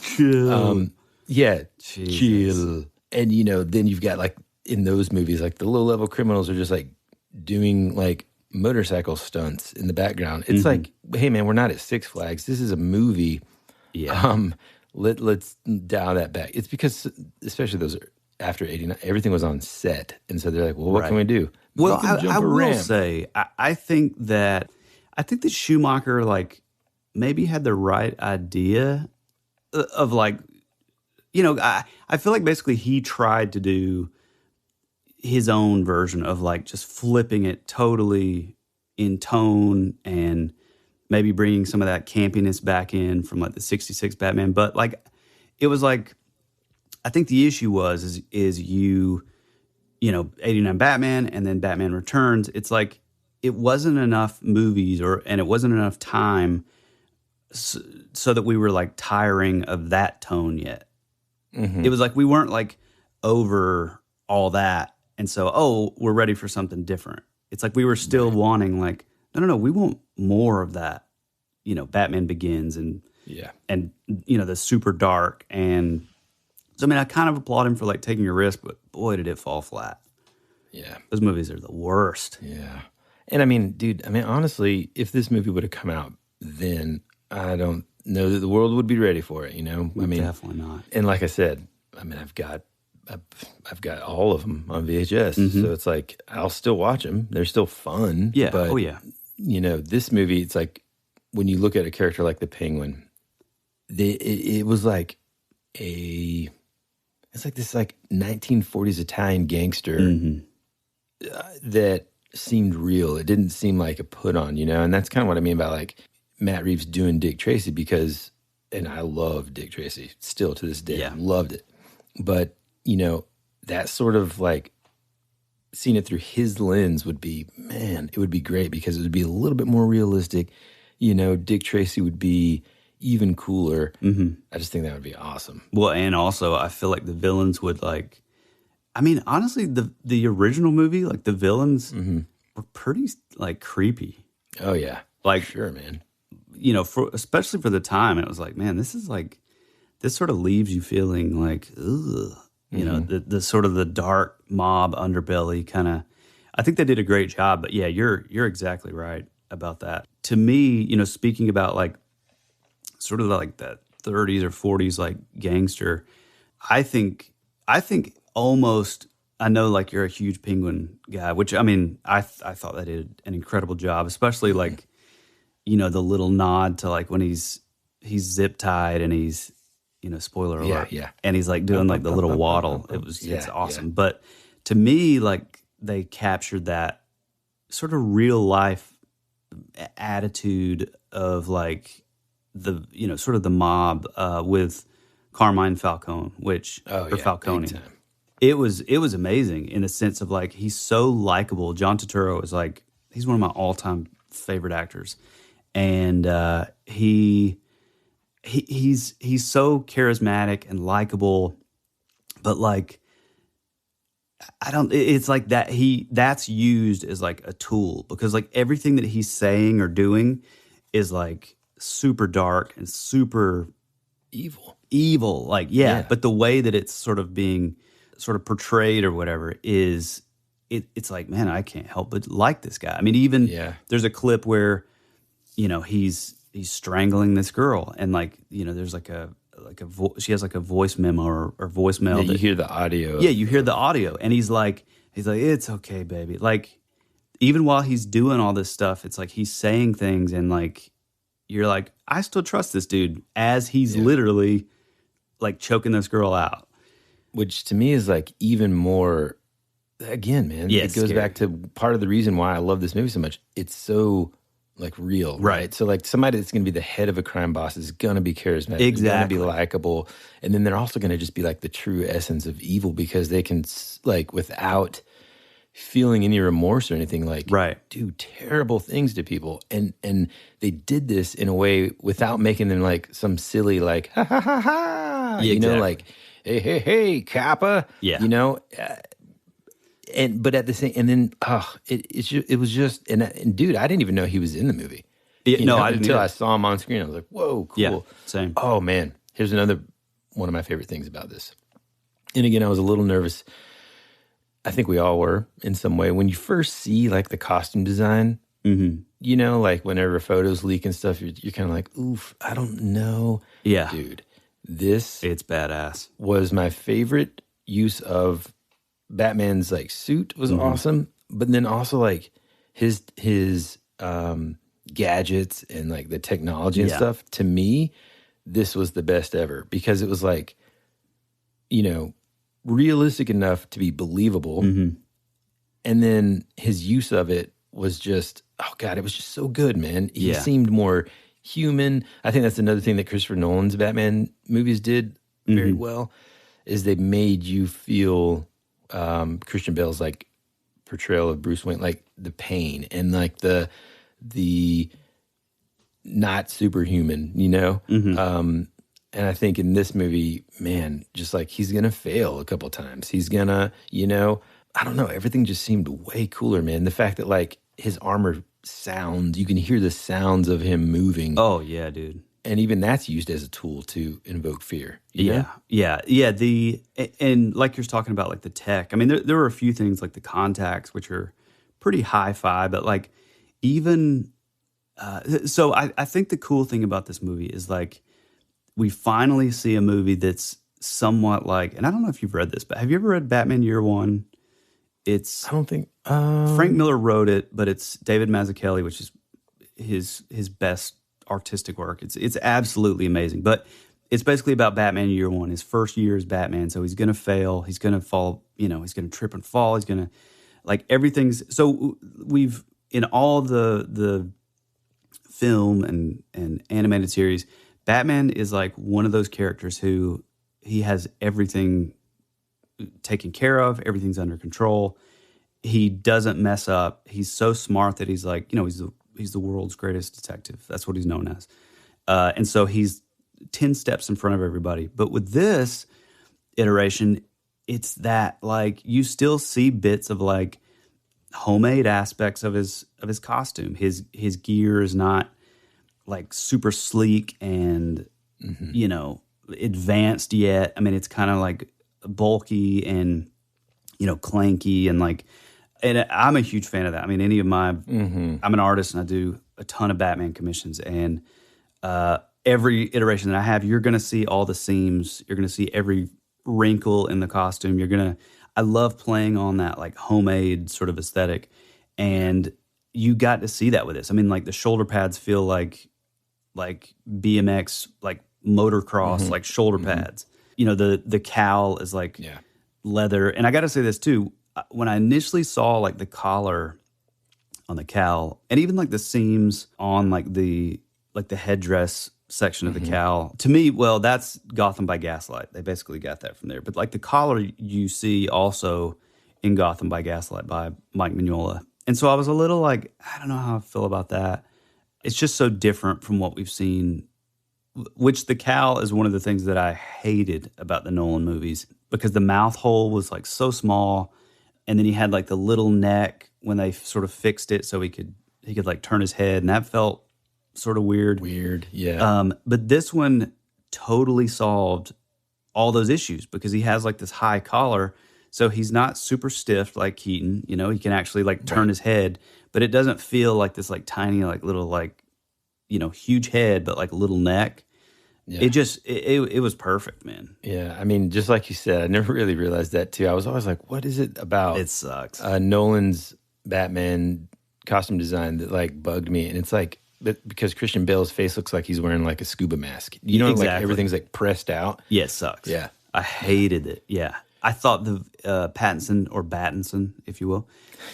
B: Chill.
A: Yeah,
B: Jesus.
A: chill. And, then you've got, like, in those movies, like, the low-level criminals are just, like, doing, like, motorcycle stunts in the background. It's like, hey, man, we're not at Six Flags. This is a movie.
B: Yeah.
A: Let's dial that back. It's because, especially those after 89, everything was on set. And so they're like, well, what can we do?
B: Well, I will say, I think that Schumacher, like, maybe had the right idea of, like, I feel like basically he tried to do his own version of like just flipping it totally in tone and maybe bringing some of that campiness back in from like the 66 Batman. But like, it was like, I think the issue is 89 Batman and then Batman Returns. It's like, it wasn't enough movies and it wasn't enough time so that we were like tiring of that tone yet. It was like we weren't like over all that. And so, we're ready for something different. It's like we were still wanting like, no, we want more of that, Batman Begins and the super dark. And so, I mean, I kind of applaud him for like taking a risk, but boy, did it fall flat.
A: Yeah.
B: Those movies are the worst.
A: Yeah. And I mean, dude, honestly, if this movie would have come out then, I don't know that the world would be ready for it, I mean,
B: definitely not.
A: And like I said, I mean, I've got all of them on VHS, so it's like I'll still watch them. They're still fun.
B: Yeah.
A: But, this movie, it's like when you look at a character like the Penguin, it was like it's like this like 1940s Italian gangster that seemed real. It didn't seem like a put on, and that's kind of what I mean by like Matt Reeves doing Dick Tracy and I love Dick Tracy still to this day.
B: Yeah.
A: Loved it. But, that sort of like seeing it through his lens would be great because it would be a little bit more realistic. Dick Tracy would be even cooler. I just think that would be awesome.
B: Well, and also I feel like the villains would like, I mean, honestly, the original movie, like the villains were pretty like creepy.
A: Oh yeah.
B: Like,
A: sure, man.
B: Especially for the time, it was like, man, this sort of leaves you feeling like, ugh, the sort of the dark mob underbelly kind of. I think they did a great job, but yeah, you're exactly right about that. To me, speaking about like sort of like that 30s or 40s like gangster. I think almost, I know like you're a huge Penguin guy, which I mean, I thought they did an incredible job, especially like, you know, the little nod to like when he's zip tied and he's, you know, spoiler alert.
A: Yeah.
B: And he's like doing like the little waddle. It's awesome. But to me, like they captured that sort of real life attitude of like the, you know, sort of the mob with Carmine Falcone, Falcone. It was amazing in the sense of like he's so likable. John Turturro is like, he's one of my all-time favorite actors. And he's so charismatic and likable, but like it's like that that's used as like a tool, because like everything that he's saying or doing is like super dark and super evil, like but the way that it's sort of being sort of portrayed or whatever is it's like, man, I can't help but like this guy. I mean, even there's a clip where, you know, he's strangling this girl, and like, you know, there's like she has like a voice memo or voicemail.
A: You hear the audio.
B: Yeah, you hear the audio, and he's like, it's okay, baby. Like, even while he's doing all this stuff, it's like he's saying things, and like you're like, I still trust this dude as he's literally like choking this girl out,
A: which to me is like even more. Again, man, it goes back to part of the reason why I love this movie so much. It's so like real, right? So like somebody that's going to be the head of a crime boss is going to be charismatic,
B: exactly,
A: going to be likable, and then they're also going to just be like the true essence of evil, because they can like without feeling any remorse or anything, like do terrible things to people, and they did this in a way without making them like some silly like ha ha ha ha, you know, like hey Kappa, you know. But at the same, and then it was just, and dude, I didn't even know he was in the movie.
B: I didn't
A: until I saw him on screen. I was like, whoa, cool.
B: Yeah, same.
A: Oh man, here's another one of my favorite things about this. And again, I was a little nervous. I think we all were in some way when you first see like the costume design.
B: Mm-hmm.
A: You know, like whenever photos leak and stuff, you're kind of like, oof, I don't know.
B: Yeah,
A: dude,
B: it's badass.
A: Was my favorite use of Batman's like suit was awesome, but then also like his gadgets and like the technology and stuff. To me, this was the best ever, because it was like, you know, realistic enough to be believable, and then his use of it was just, oh god, it was just so good, man. He seemed more human. I think that's another thing that Christopher Nolan's Batman movies did very well, is they made you feel Christian Bale's like portrayal of Bruce Wayne, like the pain and like the not superhuman, you know? And I think in this movie, man, just like he's going to fail a couple times. He's going to, you know, I don't know. Everything just seemed way cooler, man. The fact that like his armor sounds, you can hear the sounds of him moving.
B: Oh, yeah, dude.
A: And even that's used as a tool to invoke fear.
B: Yeah. And like you're talking about, like the tech. I mean, there were a few things like the contacts, which are pretty hi-fi, but like even so, I think the cool thing about this movie is like we finally see a movie that's somewhat like, and I don't know if you've read this, but have you ever read Batman Year One? I don't think Frank Miller wrote it, but it's David Mazzucchelli, which is his best artistic work. It's absolutely amazing, but it's basically about Batman Year One. His first year as Batman, so he's gonna fail, he's gonna fall, you know, he's gonna trip and fall, he's gonna like everything's. So we've in all the film and animated series, Batman is like one of those characters who he has everything taken care of, everything's under control. He doesn't mess up. He's so smart that he's like, you know, he's the world's greatest detective. That's what he's known as. And so he's 10 steps in front of everybody. But with this iteration, it's that like you still see bits of like homemade aspects of his costume. His gear is not like super sleek and you know, advanced yet. I mean, it's kind of like bulky and, you know, clanky and like, and I'm a huge fan of that. I mean, any of my, I'm an artist and I do a ton of Batman commissions, and every iteration that I have, you're going to see all the seams. You're going to see every wrinkle in the costume. I love playing on that like homemade sort of aesthetic. And you got to see that with this. I mean, like the shoulder pads feel like BMX, like motocross, like shoulder pads. You know, the cowl is like leather. And I got to say this too. When I initially saw like the collar on the cowl and even like the seams on like the headdress section of the cowl, to me, well, that's Gotham by Gaslight. They basically got that from there. But like the collar you see also in Gotham by Gaslight by Mike Mignola. And so I was a little like, I don't know how I feel about that. It's just so different from what we've seen, which the cowl is one of the things that I hated about the Nolan movies because the mouth hole was like so small. And then he had like the little neck when they sort of fixed it so he could like turn his head. And that felt sort of weird.
A: Weird, yeah.
B: But this one totally solved all those issues because he has like this high collar. So he's not super stiff like Keaton. You know, he can actually like turn his head, but it doesn't feel like this like tiny, like little, like, you know, huge head, but like a little neck. Yeah. It was perfect, man.
A: Yeah, I mean, just like you said, I never really realized that too. I was always like, what is it about?
B: It sucks.
A: Nolan's Batman costume design that like bugged me, and it's like because Christian Bale's face looks like he's wearing like a scuba mask. You know, like everything's like pressed out.
B: Yeah, it sucks.
A: Yeah,
B: I hated it. Yeah, I thought the Pattinson or Battinson, if you will.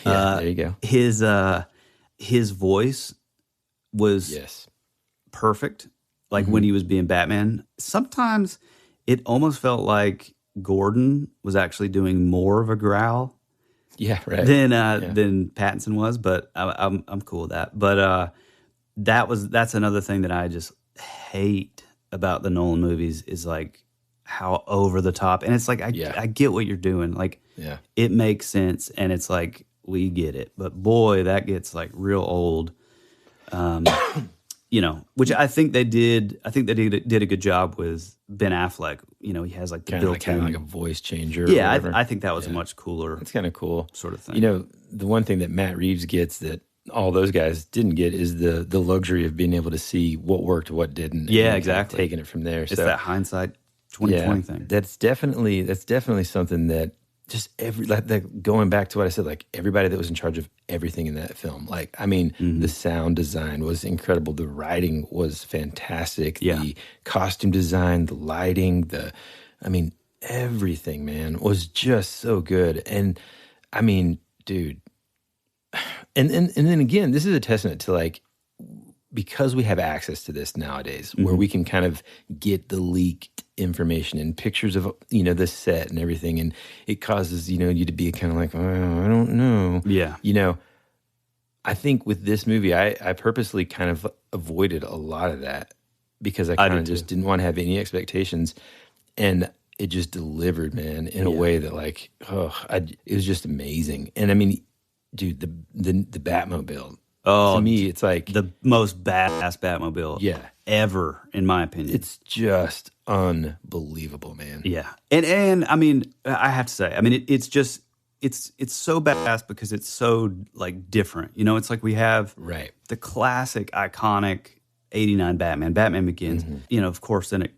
A: Yeah, there you go.
B: His voice was perfect. Like when he was being Batman, sometimes it almost felt like Gordon was actually doing more of a growl,
A: right,
B: than Pattinson was. But I'm cool with that. But that's another thing that I just hate about the Nolan movies is like how over the top. And it's like I get what you're doing, like it makes sense, and it's like we get it. But boy, that gets like real old. You know, which I think they did. I think they did a good job with Ben Affleck. You know, he has like the built-in,
A: like a voice changer.
B: Yeah, I think that was a much cooler.
A: It's kind of cool
B: sort of thing.
A: You know, the one thing that Matt Reeves gets that all those guys didn't get is the luxury of being able to see what worked, what didn't.
B: Yeah, exactly.
A: Taking it from there.
B: It's that hindsight 2020 thing.
A: That's definitely something that just going back to what I said, like everybody that was in charge of everything in that film. Like, I mean, the sound design was incredible. The writing was fantastic.
B: Yeah.
A: The costume design, the lighting, everything, man, was just so good. And I mean, dude, and then again, this is a testament to like, because we have access to this nowadays, where we can kind of get the leaked information and pictures of, you know, the set and everything, and it causes, you know, you to be kind of like, oh, I don't know.
B: Yeah.
A: You know, I think with this movie, I purposely kind of avoided a lot of that because I kind of just didn't want to have any expectations, and it just delivered, man, in a way that like, it was just amazing. And I mean, dude, the Batmobile.
B: Oh,
A: to me, it's like
B: the most badass Batmobile ever, in my opinion.
A: It's just unbelievable, man.
B: Yeah. And I mean, I have to say, I mean, it's just, it's so badass because it's so like different. You know, it's like we have the classic, iconic 89 Batman Begins. You know, of course, then it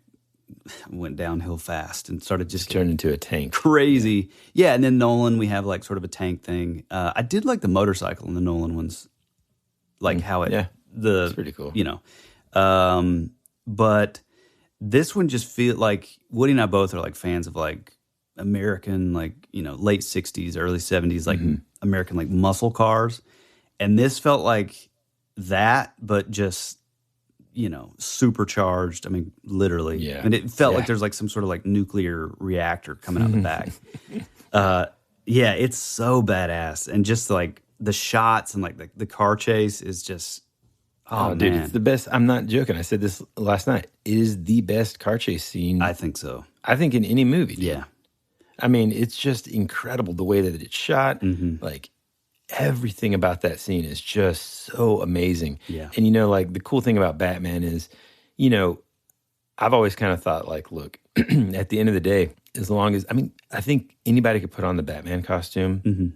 B: went downhill fast and started just
A: turned into a tank.
B: Crazy. Yeah. And then Nolan, we have like sort of a tank thing. I did like the motorcycle in the Nolan ones. Like how it's
A: pretty cool,
B: you know. But this one just feel like Woody and I both are like fans of like American, like, you know, late 60s, early 70s, like American like muscle cars. And this felt like that, but just, you know, supercharged. I mean, literally.
A: Yeah.
B: And it felt like there's like some sort of like nuclear reactor coming out the back. Yeah, it's so badass. And just like the shots and like the car chase is just, oh
A: dude,
B: man.
A: it's the best. I'm not joking. I said this last night. It is the best car chase scene.
B: I think so.
A: I think in any movie. Dude.
B: Yeah.
A: I mean, it's just incredible the way that it's shot. Like everything about that scene is just so amazing.
B: Yeah.
A: And you know, like the cool thing about Batman is, you know, I've always kind of thought like, look, at the end of the day, as long as, I mean, I think anybody could put on the Batman costume.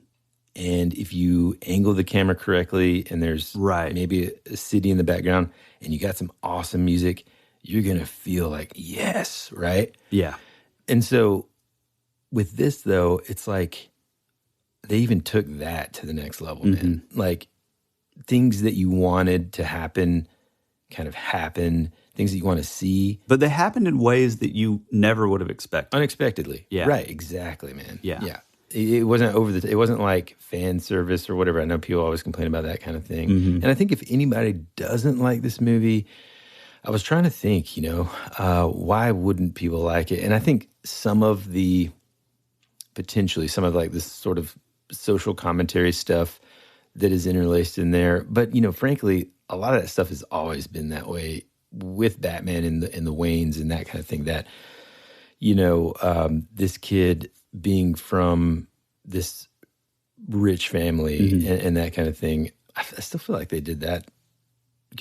A: And if you angle the camera correctly and there's maybe a city in the background and you got some awesome music, you're going to feel like, yes, right?
B: Yeah.
A: And so with this, though, it's like they even took that to the next level, man. Like things that you wanted to happen kind of happen, things that you want to see.
B: But they happened in ways that you never would have expected.
A: Unexpectedly.
B: Yeah.
A: Right, exactly, man.
B: Yeah.
A: Yeah. It wasn't it wasn't like fan service or whatever. I know people always complain about that kind of thing. And I think if anybody doesn't like this movie, I was trying to think, why wouldn't people like it? And I think potentially some of like this sort of social commentary stuff that is interlaced in there. But, frankly, a lot of that stuff has always been that way with Batman and the Waynes and that kind of thing, that, this kid being from this rich family and that kind of thing. I still feel like they did that.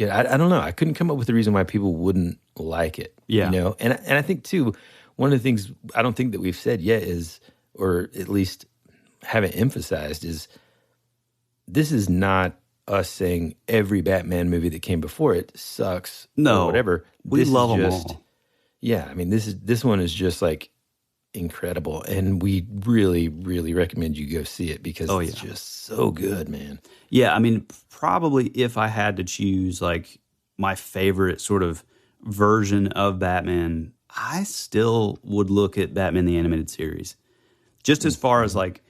A: I don't know. I couldn't come up with a reason why people wouldn't like it.
B: Yeah.
A: And I think, too, one of the things I don't think that we've said yet is, or at least haven't emphasized, is this is not us saying every Batman movie that came before it sucks or whatever.
B: We love them all.
A: Yeah, I mean, this one is just like incredible, and we really, really recommend you go see it because it's just so good, man.
B: Yeah, I mean, probably if I had to choose like my favorite sort of version of Batman, I still would look at Batman the Animated Series. Just as far as like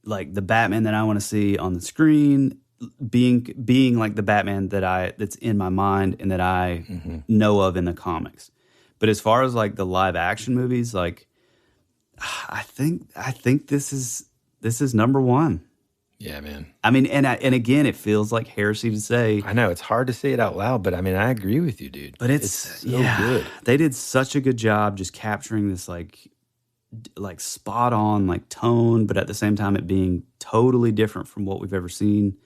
B: the Batman that I want to see on the screen being like the Batman that's in my mind and that I know of in the comics. But as far as like the live action movies, like I think this is number one.
A: Yeah, man.
B: I mean, and again, it feels like heresy to say.
A: I know it's hard to say it out loud, but I mean, I agree with you, dude.
B: But it's so good. They did such a good job just capturing this like spot on like tone, but at the same time it being totally different from what we've ever seen.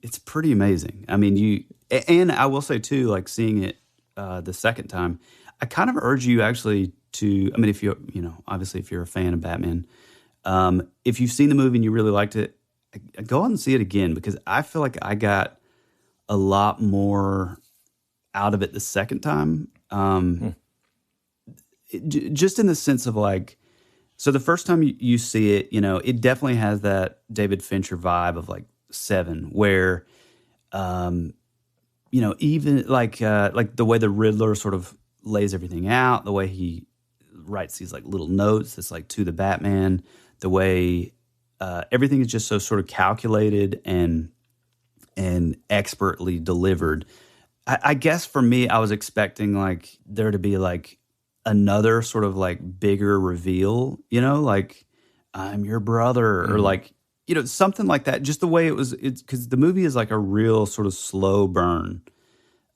B: It's pretty amazing. I mean, and I will say too, like seeing it the second time, I kind of urge you actually to, I mean, if obviously if you're a fan of Batman, if you've seen the movie and you really liked it, go out and see it again, because I feel like I got a lot more out of it the second time. Just in the sense of like, so the first time you see it, it definitely has that David Fincher vibe of like Seven, where, even like the way the Riddler sort of lays everything out, the way he writes these like little notes that's like to the Batman, the way everything is just so sort of calculated and expertly delivered. I guess for me, I was expecting like there to be like another sort of like bigger reveal, like I'm your brother or like, something like that. Just the way it's because the movie is like a real sort of slow burn.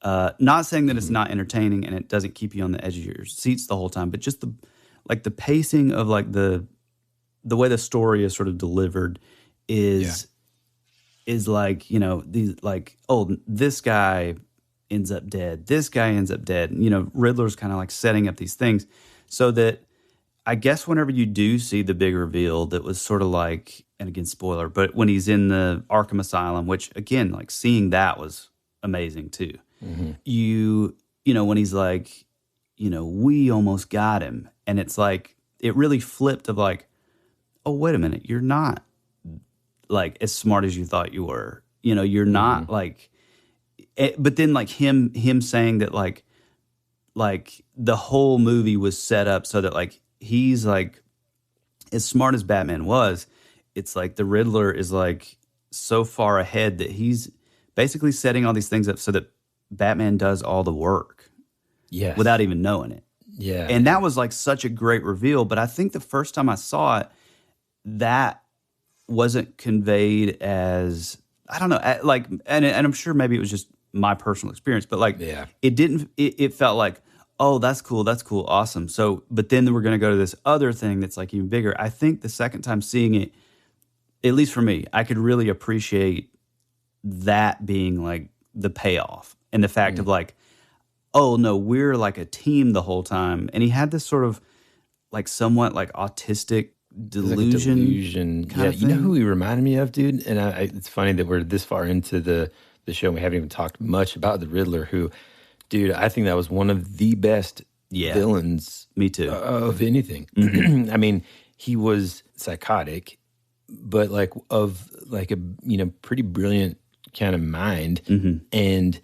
B: Not saying that it's not entertaining and it doesn't keep you on the edge of your seats the whole time, but just the pacing of like the way the story is sort of delivered is like, these like, oh, this guy ends up dead. This guy ends up dead. Riddler's kind of like setting up these things so that I guess whenever you do see the big reveal that was sort of like, and again, spoiler, but when he's in the Arkham Asylum, which again, like seeing that was amazing too. When he's like, we almost got him. And it's like, it really flipped of like, oh, wait a minute, you're not like as smart as you thought you were. You're not like, but then like him saying that like the whole movie was set up so that like he's like as smart as Batman was, it's like the Riddler is like so far ahead that he's basically setting all these things up so that Batman does all the work without even knowing it. Yeah. And that was like such a great reveal. But I think the first time I saw it, that wasn't conveyed as, I don't know, like, and I'm sure maybe it was just my personal experience, but like, it felt like, oh, that's cool, awesome. So, but then we're going to go to this other thing that's like even bigger. I think the second time seeing it, at least for me, I could really appreciate that being like the payoff and the fact of like, oh no, we're like a team the whole time. And he had this sort of like somewhat like autistic delusion.
A: Yeah, you know who he reminded me of, dude? And it's funny that we're this far into the the show. We haven't even talked much about the Riddler, who, dude, I think that was one of the best villains.
B: Me too.
A: Of anything. I mean, he was psychotic, but like of like a pretty brilliant kind of mind, and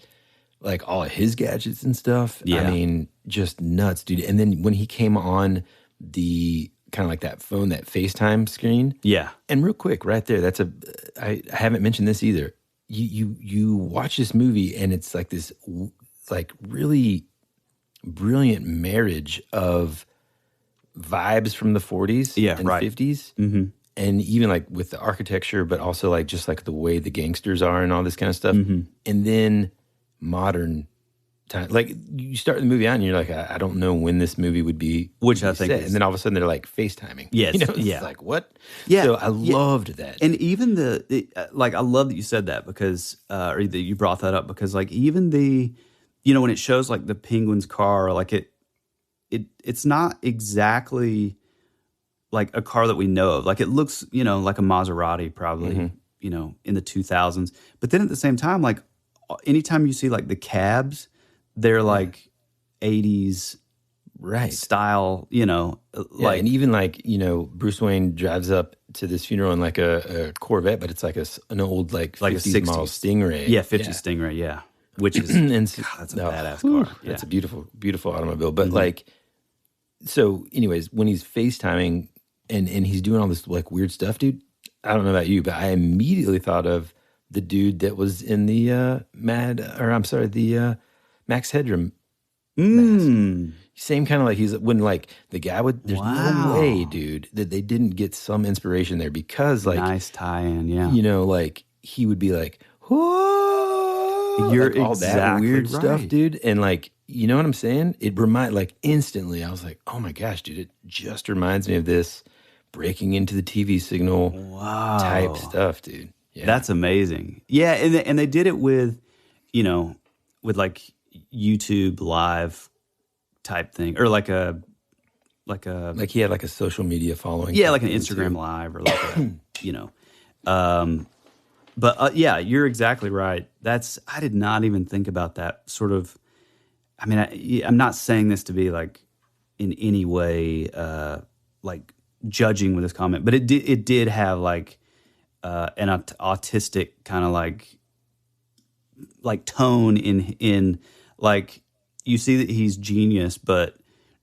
A: like all of his gadgets and stuff.
B: Yeah.
A: I mean, just nuts, dude. And then when he came on the kind of like that phone, that FaceTime screen.
B: Yeah.
A: And real quick, right there, I haven't mentioned this either. You watch this movie and it's like this like really brilliant marriage of vibes from the 40s and 50s. Mm-hmm. And even like with the architecture, but also like just like the way the gangsters are and all this kind of stuff.
B: Mm-hmm.
A: And then modern time. Like you start the movie out and you're like, I don't know when this movie would be.
B: Which I think
A: set. And then all of a sudden they're like FaceTiming.
B: Yes.
A: It's like, what?
B: Yeah.
A: So I loved that.
B: And even like, I love that you said that because, or that you brought that up because like even when it shows like the Penguin's car, like it's not exactly like a car that we know of. Like it looks, like a Maserati probably, in the 2000s. But then at the same time, like anytime you see like the cabs, they're like 80s style, like.
A: And even like, Bruce Wayne drives up to this funeral in like a Corvette, but it's like an old like 50s model Stingray.
B: Yeah, 50s Stingray, yeah. Which is, that's a badass car. Yeah.
A: That's a beautiful, beautiful automobile. But like, so anyways, when he's FaceTiming and he's doing all this like weird stuff, dude, I don't know about you, but I immediately thought of the dude that was in the Max Headroom mask. Same kind of like when like the guy would, there's no way, dude, that they didn't get some inspiration there because like.
B: Nice tie-in, yeah.
A: Like he would be like, whoa.
B: You're
A: like all
B: exactly
A: that weird
B: right.
A: stuff, dude. And like, you know what I'm saying? It like instantly, I was like, oh my gosh, dude, it just reminds me of this breaking into the TV signal type stuff, dude. Yeah.
B: That's amazing. Yeah, and they did it with, with like YouTube live type thing, or like
A: he had like a social media following.
B: Yeah, like an Instagram live, or like a, But yeah, you're exactly right. I did not even think about that sort of. I mean, I'm not saying this to be like in any way like judging with this comment, but it did have like an autistic kind of like tone in like you see that he's genius, but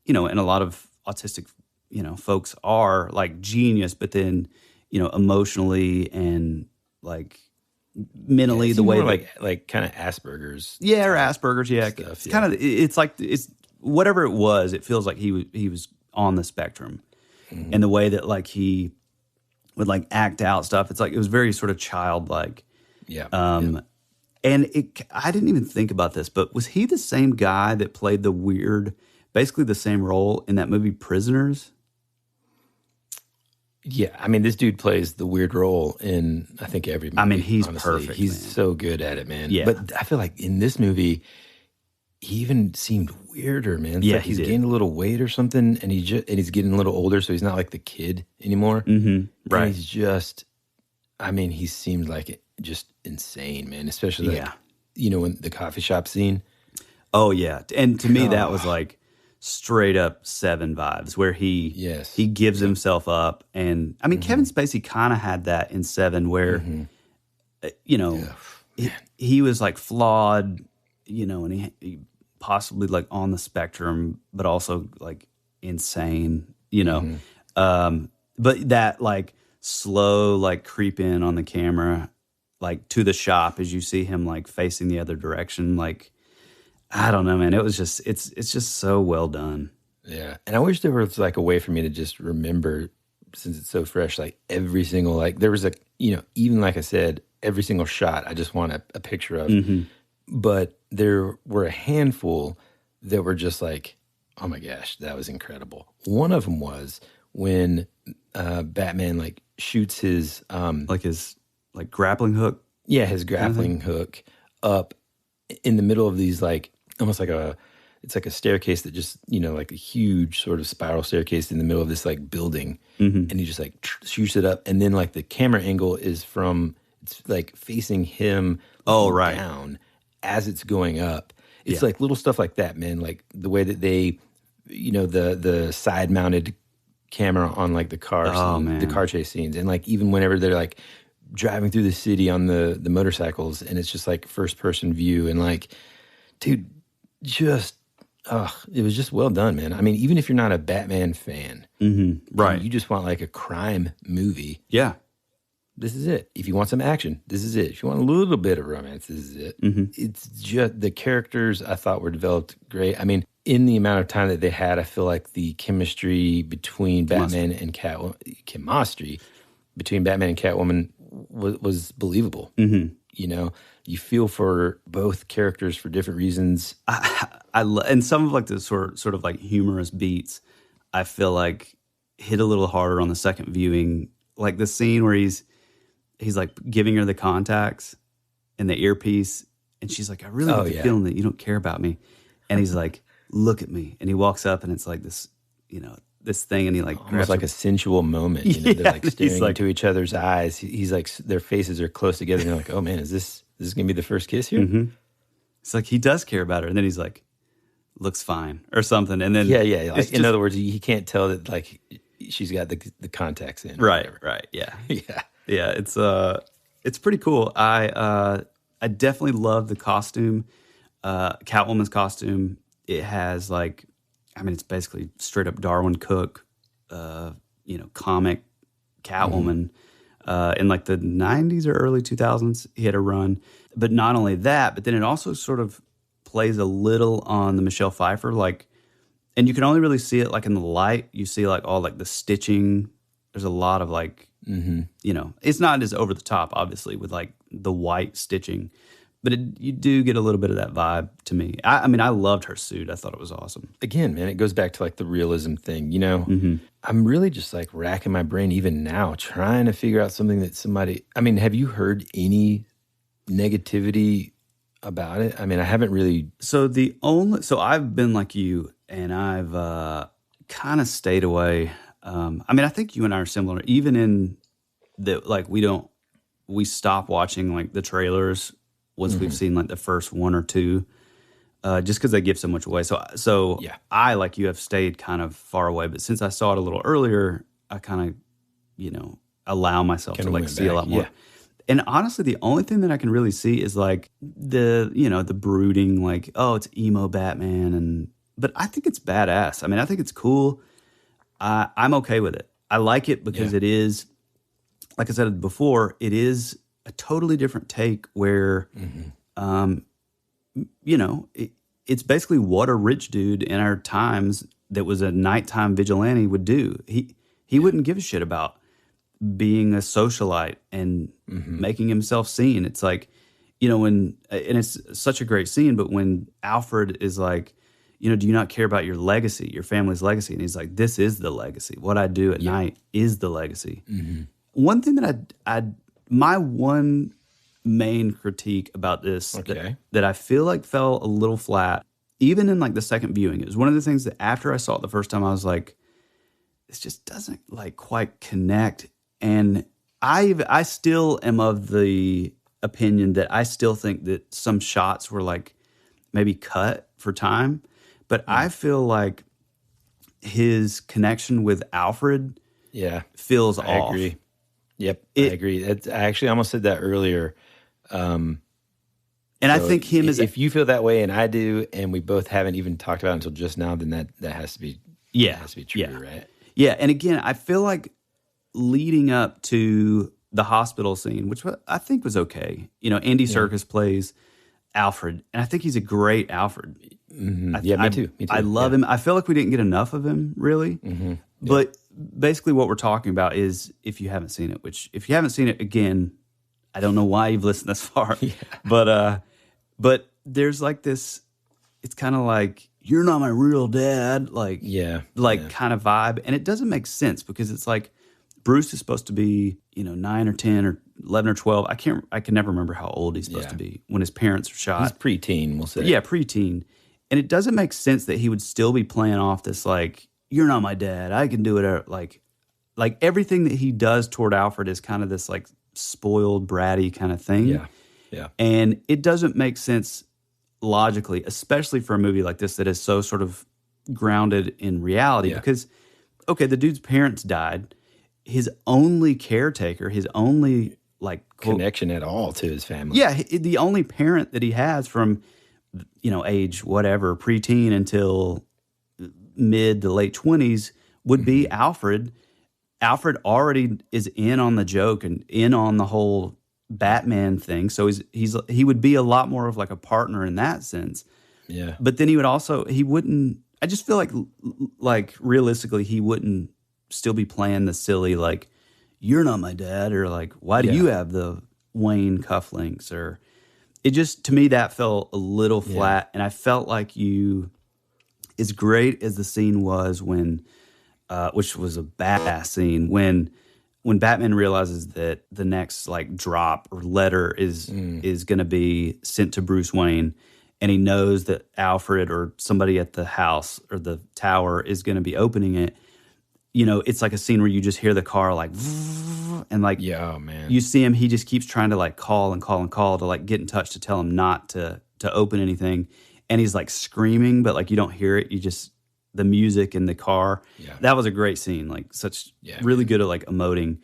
B: and a lot of autistic folks are like genius, but then emotionally and like mentally the way
A: like kind of Asperger's.
B: Yeah, or Asperger's. Yeah,
A: stuff,
B: it's kind of it's whatever it was. It feels like he was on the spectrum, and the way that like he would like act out stuff. It's like it was very sort of childlike.
A: Yeah.
B: And I didn't even think about this, but was he the same guy that played basically the same role in that movie Prisoners?
A: Yeah, I mean, this dude plays the weird role in, I think, every movie.
B: I mean, he's
A: honestly.
B: perfect.
A: He's
B: man.
A: so good at it, man.
B: Yeah.
A: But I feel like in this movie, he even seemed weirder, man. It's
B: yeah,
A: like he's gained a little weight or something, and he's getting a little older, so he's not like the kid anymore.
B: Mm-hmm. Right.
A: And he's just, I mean, he seemed like just insane, man. Especially like, when the coffee shop scene.
B: Oh yeah, and to me that was like straight up Seven vibes, where he gives himself up, and I mean Kevin Spacey kind of had that in Seven, where he was like flawed, and he possibly like on the spectrum, but also like insane, but that like slow like creep in on the camera, like to the shop as you see him like facing the other direction, like. I don't know, man. It was just it's just so well done.
A: Yeah, and I wish there was like a way for me to just remember, since it's so fresh, like every single like there was a even like I said, every single shot I just want a picture of. Mm-hmm. But there were a handful that were just like, oh my gosh, that was incredible. One of them was when Batman like shoots his
B: his grappling hook.
A: Yeah, his grappling hook up in the middle of these like. Almost like it's like a staircase that just, like a huge sort of spiral staircase in the middle of this like building. Mm-hmm. And he just like shoots it up. And then like the camera angle is from it's like facing him down as it's going up. It's like little stuff like that, man. Like the way that they, the side mounted camera on like the the car chase scenes, and like even whenever they're like driving through the city on the motorcycles, and it's just like first person view, and like, dude, just it was just well done, man. I mean, even if you're not a Batman fan,
B: right?
A: You just want like a crime movie,
B: yeah.
A: This is it. If you want some action, this is it. If you want a little bit of romance, this is it. It's just the characters I thought were developed great. I mean, in the amount of time that they had, I feel like the chemistry between Batman and Catwoman was believable. You feel for both characters for different reasons.
B: And some of like the sort of like humorous beats, I feel like hit a little harder on the second viewing. Like the scene where he's like giving her the contacts and the earpiece, and she's like, I really get the feeling that you don't care about me. And he's like, look at me. And he walks up, and it's like this, this thing, and he like
A: almost like a sensual moment. They're like staring into each other's eyes. He's like, their faces are close together, and they're like, oh man, is this gonna be the first kiss here?
B: It's like he does care about her, and then he's like, looks fine or something. And then
A: like, in other words, he can't tell that like she's got the contacts in.
B: Right. Yeah. Yeah. It's pretty cool. I definitely love the costume, Catwoman's costume. It has like, I mean, it's basically straight up Darwin Cook, comic Catwoman. In like the 90s or early 2000s, he had a run. But not only that, but then it also sort of plays a little on the Michelle Pfeiffer, like, and you can only really see it like in the light. You see like all like the stitching. There's a lot of like, it's not as over the top, obviously, with like the white stitching, but you do get a little bit of that vibe to me. I mean, I loved her suit. I thought it was awesome.
A: Again, man, it goes back to like the realism thing, I'm really just like racking my brain even now, trying to figure out something that have you heard any negativity about it? I mean, I haven't really.
B: So I've been like you, and I've kind of stayed away. I think you and I are similar, even in that, like, we stop watching like the trailers once we've seen like the first one or two, just because they give so much away. So I, like you, have stayed kind of far away, but since I saw it a little earlier, I kind of, allow myself to like see a lot more. Yeah. And honestly, the only thing that I can really see is like the brooding, like, oh, it's emo Batman, but I think it's badass. I mean, I think it's cool. I'm okay with it. I like it because it is, like I said before, it is a totally different take where, it's basically what a rich dude in our times that was a nighttime vigilante would do. He wouldn't give a shit about being a socialite and making himself seen. It's like, and it's such a great scene, but when Alfred is like, do you not care about your legacy, your family's legacy? And he's like, this is the legacy. What I do at night is the legacy. One thing that my one main critique about this that I feel like fell a little flat, even in like the second viewing, it was one of the things that after I saw it the first time, I was like, this just doesn't like quite connect. And I still am of the opinion that I still think that some shots were like maybe cut for time. But I feel like his connection with Alfred feels off.
A: I agree. Yep, I agree. I actually almost said that earlier.
B: And I think him as...
A: If you feel that way and I do, and we both haven't even talked about it until just now, then that has to be true, right?
B: Yeah, and again, I feel like leading up to the hospital scene, which I think was okay. Andy Serkis plays Alfred, and I think he's a great Alfred.
A: Me too.
B: I love him. I feel like we didn't get enough of him, really. But basically what we're talking about is, if you haven't seen it, which if you haven't seen it, again, I don't know why you've listened this far. But there's like this, it's kind of like, you're not my real dad, like kind of vibe. And it doesn't make sense because it's like, Bruce is supposed to be, 9 or 10 or 11 or 12. I can never remember how old he's supposed to be when his parents were shot.
A: He's preteen, we'll say.
B: Yeah, preteen. And it doesn't make sense that he would still be playing off this, like, you're not my dad, I can do it. Like everything that he does toward Alfred is kind of this, like, spoiled, bratty kind of thing.
A: Yeah, yeah.
B: And it doesn't make sense logically, especially for a movie like this that is so sort of grounded in reality. Because, okay, the dude's parents died. His only caretaker, his only like
A: connection at all to his family.
B: Yeah, the only parent that he has from, age whatever, preteen until mid to late 20s would be Alfred. Alfred already is in on the joke and in on the whole Batman thing, so he would be a lot more of like a partner in that sense.
A: Yeah,
B: but then he wouldn't. I just feel like realistically, he wouldn't still be playing the silly like, you're not my dad, or like, why do you have the Wayne cufflinks? Or it just, to me, that felt a little flat, and I felt like as great as the scene was when, which was a badass scene, when Batman realizes that the next like drop or letter is going to be sent to Bruce Wayne, and he knows that Alfred or somebody at the house or the tower is going to be opening it. It's like a scene where you just hear the car like, and like,
A: man,
B: you see him. He just keeps trying to like call and call and call to like get in touch to tell him not to open anything, and he's like screaming, but like you don't hear it. You just the music in the car. Yeah. That was a great scene. Like really good at like emoting.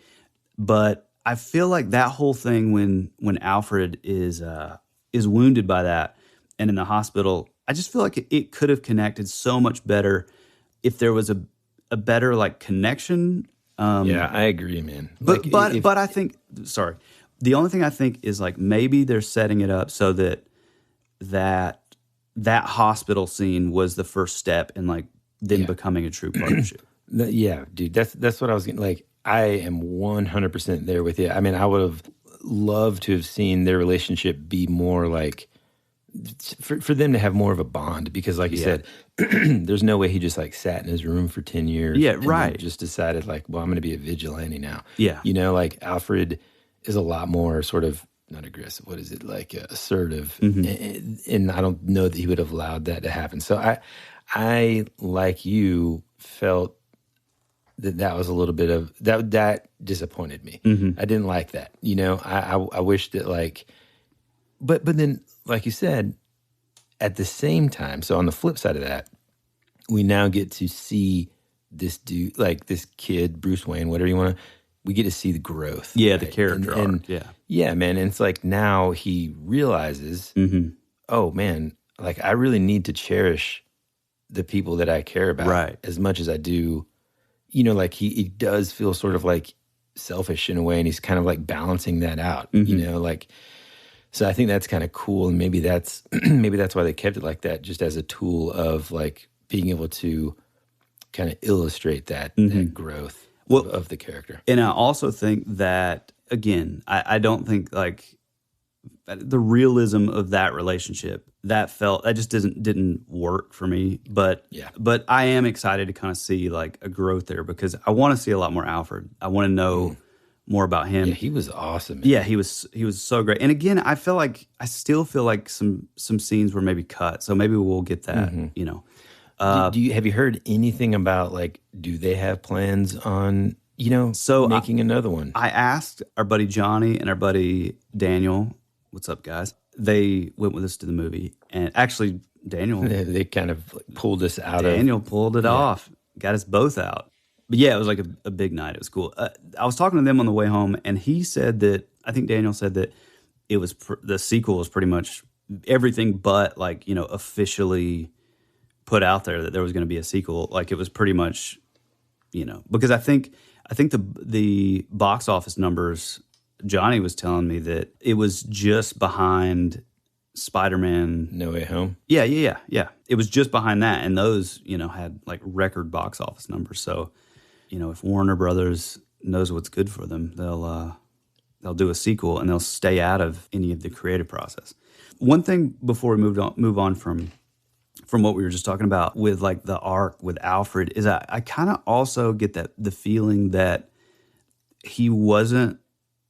B: But I feel like that whole thing when Alfred is wounded by that and in the hospital, I just feel like it could have connected so much better if there was a better like connection.
A: I agree, man.
B: But I think, sorry, the only thing I think is like maybe they're setting it up so that hospital scene was the first step in like them becoming a true partnership.
A: Yeah, dude, that's what I was getting. Like, I am 100% there with you. I mean, I would have loved to have seen their relationship be more like, for them to have more of a bond, because like you said, there's no way he just like sat in his room for 10 years.
B: Yeah,
A: and
B: right.
A: just decided like, well, I'm going to be a vigilante now.
B: Yeah.
A: Like Alfred is a lot more sort of, not aggressive, what is it, like assertive. And I don't know that he would have allowed that to happen. So I like you, felt that was a little bit of, that disappointed me. I didn't like that. I wish that like, but then, like you said, at the same time, so on the flip side of that, we now get to see this dude, like this kid, Bruce Wayne, whatever you want to, we get to see the growth.
B: Yeah,
A: right?
B: the character arc.
A: Yeah, man. And it's like now he realizes, oh, man, like I really need to cherish the people that I care about as much as I do. Like he does feel sort of like selfish in a way, and he's kind of like balancing that out, like. So I think that's kind of cool, and maybe that's why they kept it like that, just as a tool of like being able to kind of illustrate that growth of the character.
B: And I also think that, again, I don't think like the realism of that relationship that just didn't work for me. But I am excited to kind of see like a growth there, because I want to see a lot more Alfred. I want to know more about him.
A: Yeah, he was awesome, man.
B: Yeah, he was so great. And again, I still feel like some scenes were maybe cut. So maybe we'll get that,
A: have you heard anything about like, do they have plans on, making another one?
B: I asked our buddy Johnny and our buddy Daniel, what's up guys? They went with us to the movie, and actually Daniel,
A: they kind of like pulled us out.
B: Daniel pulled it off, got us both out. But yeah, it was like a big night. It was cool. I was talking to them on the way home, and he said that, I think Daniel said that it was the sequel was pretty much everything but like, officially put out there that there was going to be a sequel. Like it was pretty much, because I think the box office numbers, Johnny was telling me that it was just behind Spider-Man
A: No Way Home.
B: Yeah. It was just behind that, and those, had like record box office numbers. So, if Warner Brothers knows what's good for them, they'll do a sequel, and they'll stay out of any of the creative process. One thing before we move on from what we were just talking about with like the arc with Alfred is I kind of also get the feeling that he wasn't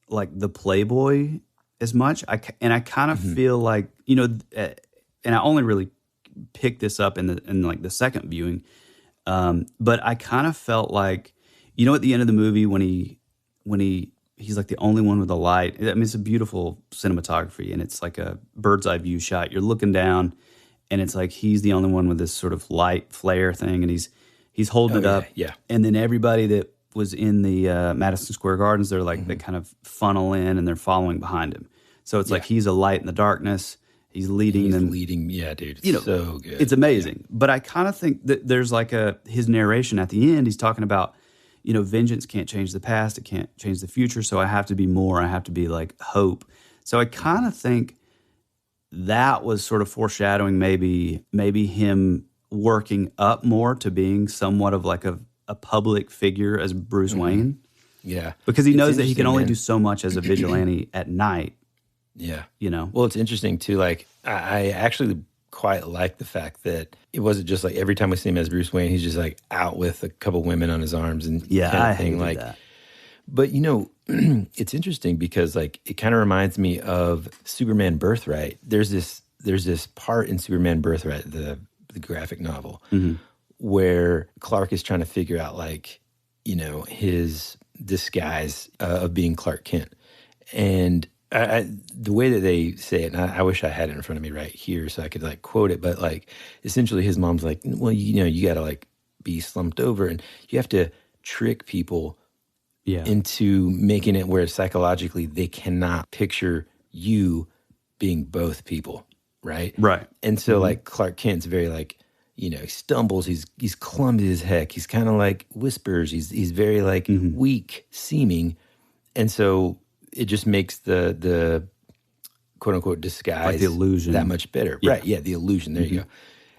B: like the playboy as much. I kind of feel like, and I only really picked this up in like the second viewing, but I kind of felt like, at the end of the movie when he he's like the only one with a light. I mean, it's a beautiful cinematography, and it's like a bird's eye view shot. You're looking down, and it's like he's the only one with this sort of light flare thing, and he's holding it up.
A: Yeah.
B: And then everybody that was in the Madison Square Gardens, they're like they kind of funnel in, and they're following behind him. So it's like he's a light in the darkness. He's leading them.
A: Yeah, dude. It's so good.
B: It's amazing. But I kind of think that there's like his narration at the end. He's talking about, vengeance can't change the past. It can't change the future. So I have to be more. I have to be like hope. So I kind of think that was sort of foreshadowing maybe him working up more to being somewhat of like a public figure as Bruce Wayne.
A: Yeah.
B: Because he knows that he can only do so much as a vigilante at night.
A: Yeah.
B: Well,
A: it's interesting too. Like, I actually quite like the fact that it wasn't just like every time we see him as Bruce Wayne, he's just like out with a couple women on his arms and
B: I hated like that.
A: But it's interesting because like it kind of reminds me of Superman Birthright. There's this part in Superman Birthright, the graphic novel, where Clark is trying to figure out like his disguise of being Clark Kent, and the way that they say it, and I wish I had it in front of me right here so I could like quote it, but like essentially his mom's like, well, you got to like be slumped over and you have to trick people into making it where psychologically they cannot picture you being both people, right?
B: Right.
A: And so like Clark Kent's very like, he stumbles, he's clumsy as heck, he's kind of like whispers, he's very like weak seeming, and so it just makes the quote unquote disguise,
B: like the illusion,
A: that much better. Yeah. Right. Yeah. The illusion. There you go.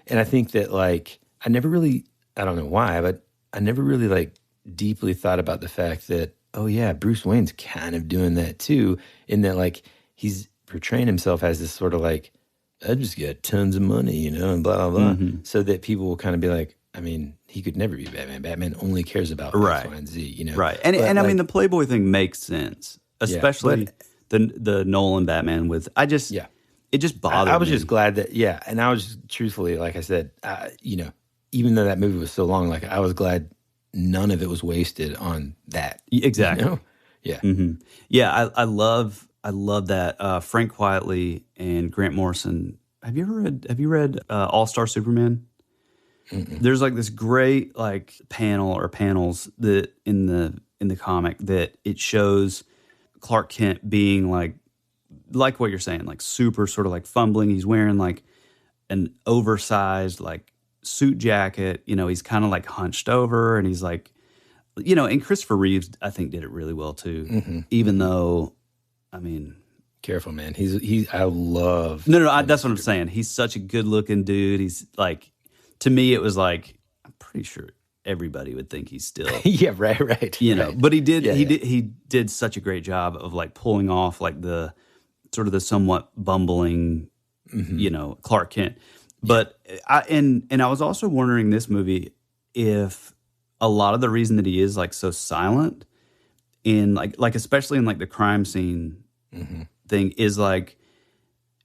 A: And I think that like, I don't know why, but I never really like deeply thought about the fact that, oh yeah, Bruce Wayne's kind of doing that too. In that like, he's portraying himself as this sort of like, I just got tons of money, and blah, blah, blah. So that people will kind of be like, I mean, he could never be Batman. Batman only cares about X, Y, and Z,
B: Right. And I mean, the Playboy thing makes sense. Especially the Nolan Batman with, it just bothered me.
A: I was just glad that, and I was just, truthfully, like I said, even though that movie was so long, like I was glad none of it was wasted on that.
B: Exactly.
A: Yeah.
B: Yeah, I love that. Frank Quietly and Grant Morrison. Have you read All-Star Superman? There's like this great like panels that in the comic that it shows Clark Kent being like what you're saying, like super sort of like fumbling. He's wearing like an oversized like suit jacket. He's kind of like hunched over, and he's like, and Christopher Reeves I think did it really well too. Even though, I mean,
A: careful, man. I love.
B: No, that's what I'm saying. He's such a good looking dude. He's like, to me, it was like, I'm pretty sure everybody would think he's still
A: right
B: but he did such a great job of like pulling off like the sort of the somewhat bumbling Clark Kent. But I was also wondering this movie if a lot of the reason that he is like so silent in like especially in like the crime scene thing is like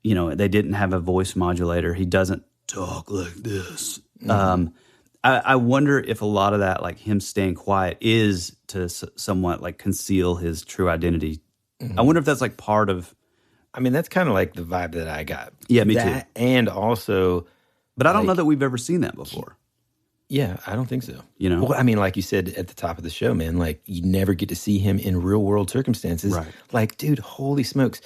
B: they didn't have a voice modulator. He doesn't talk like this. I wonder if a lot of that, like him staying quiet, is to somewhat like conceal his true identity. I wonder if that's like part of.
A: I mean, that's kind of like the vibe that I got.
B: Yeah, me too.
A: And also,
B: but I don't know that we've ever seen that before.
A: Yeah, I don't think so. Well, I mean, like you said at the top of the show, man, like you never get to see him in real world circumstances.
B: Right.
A: Like, dude, holy smokes,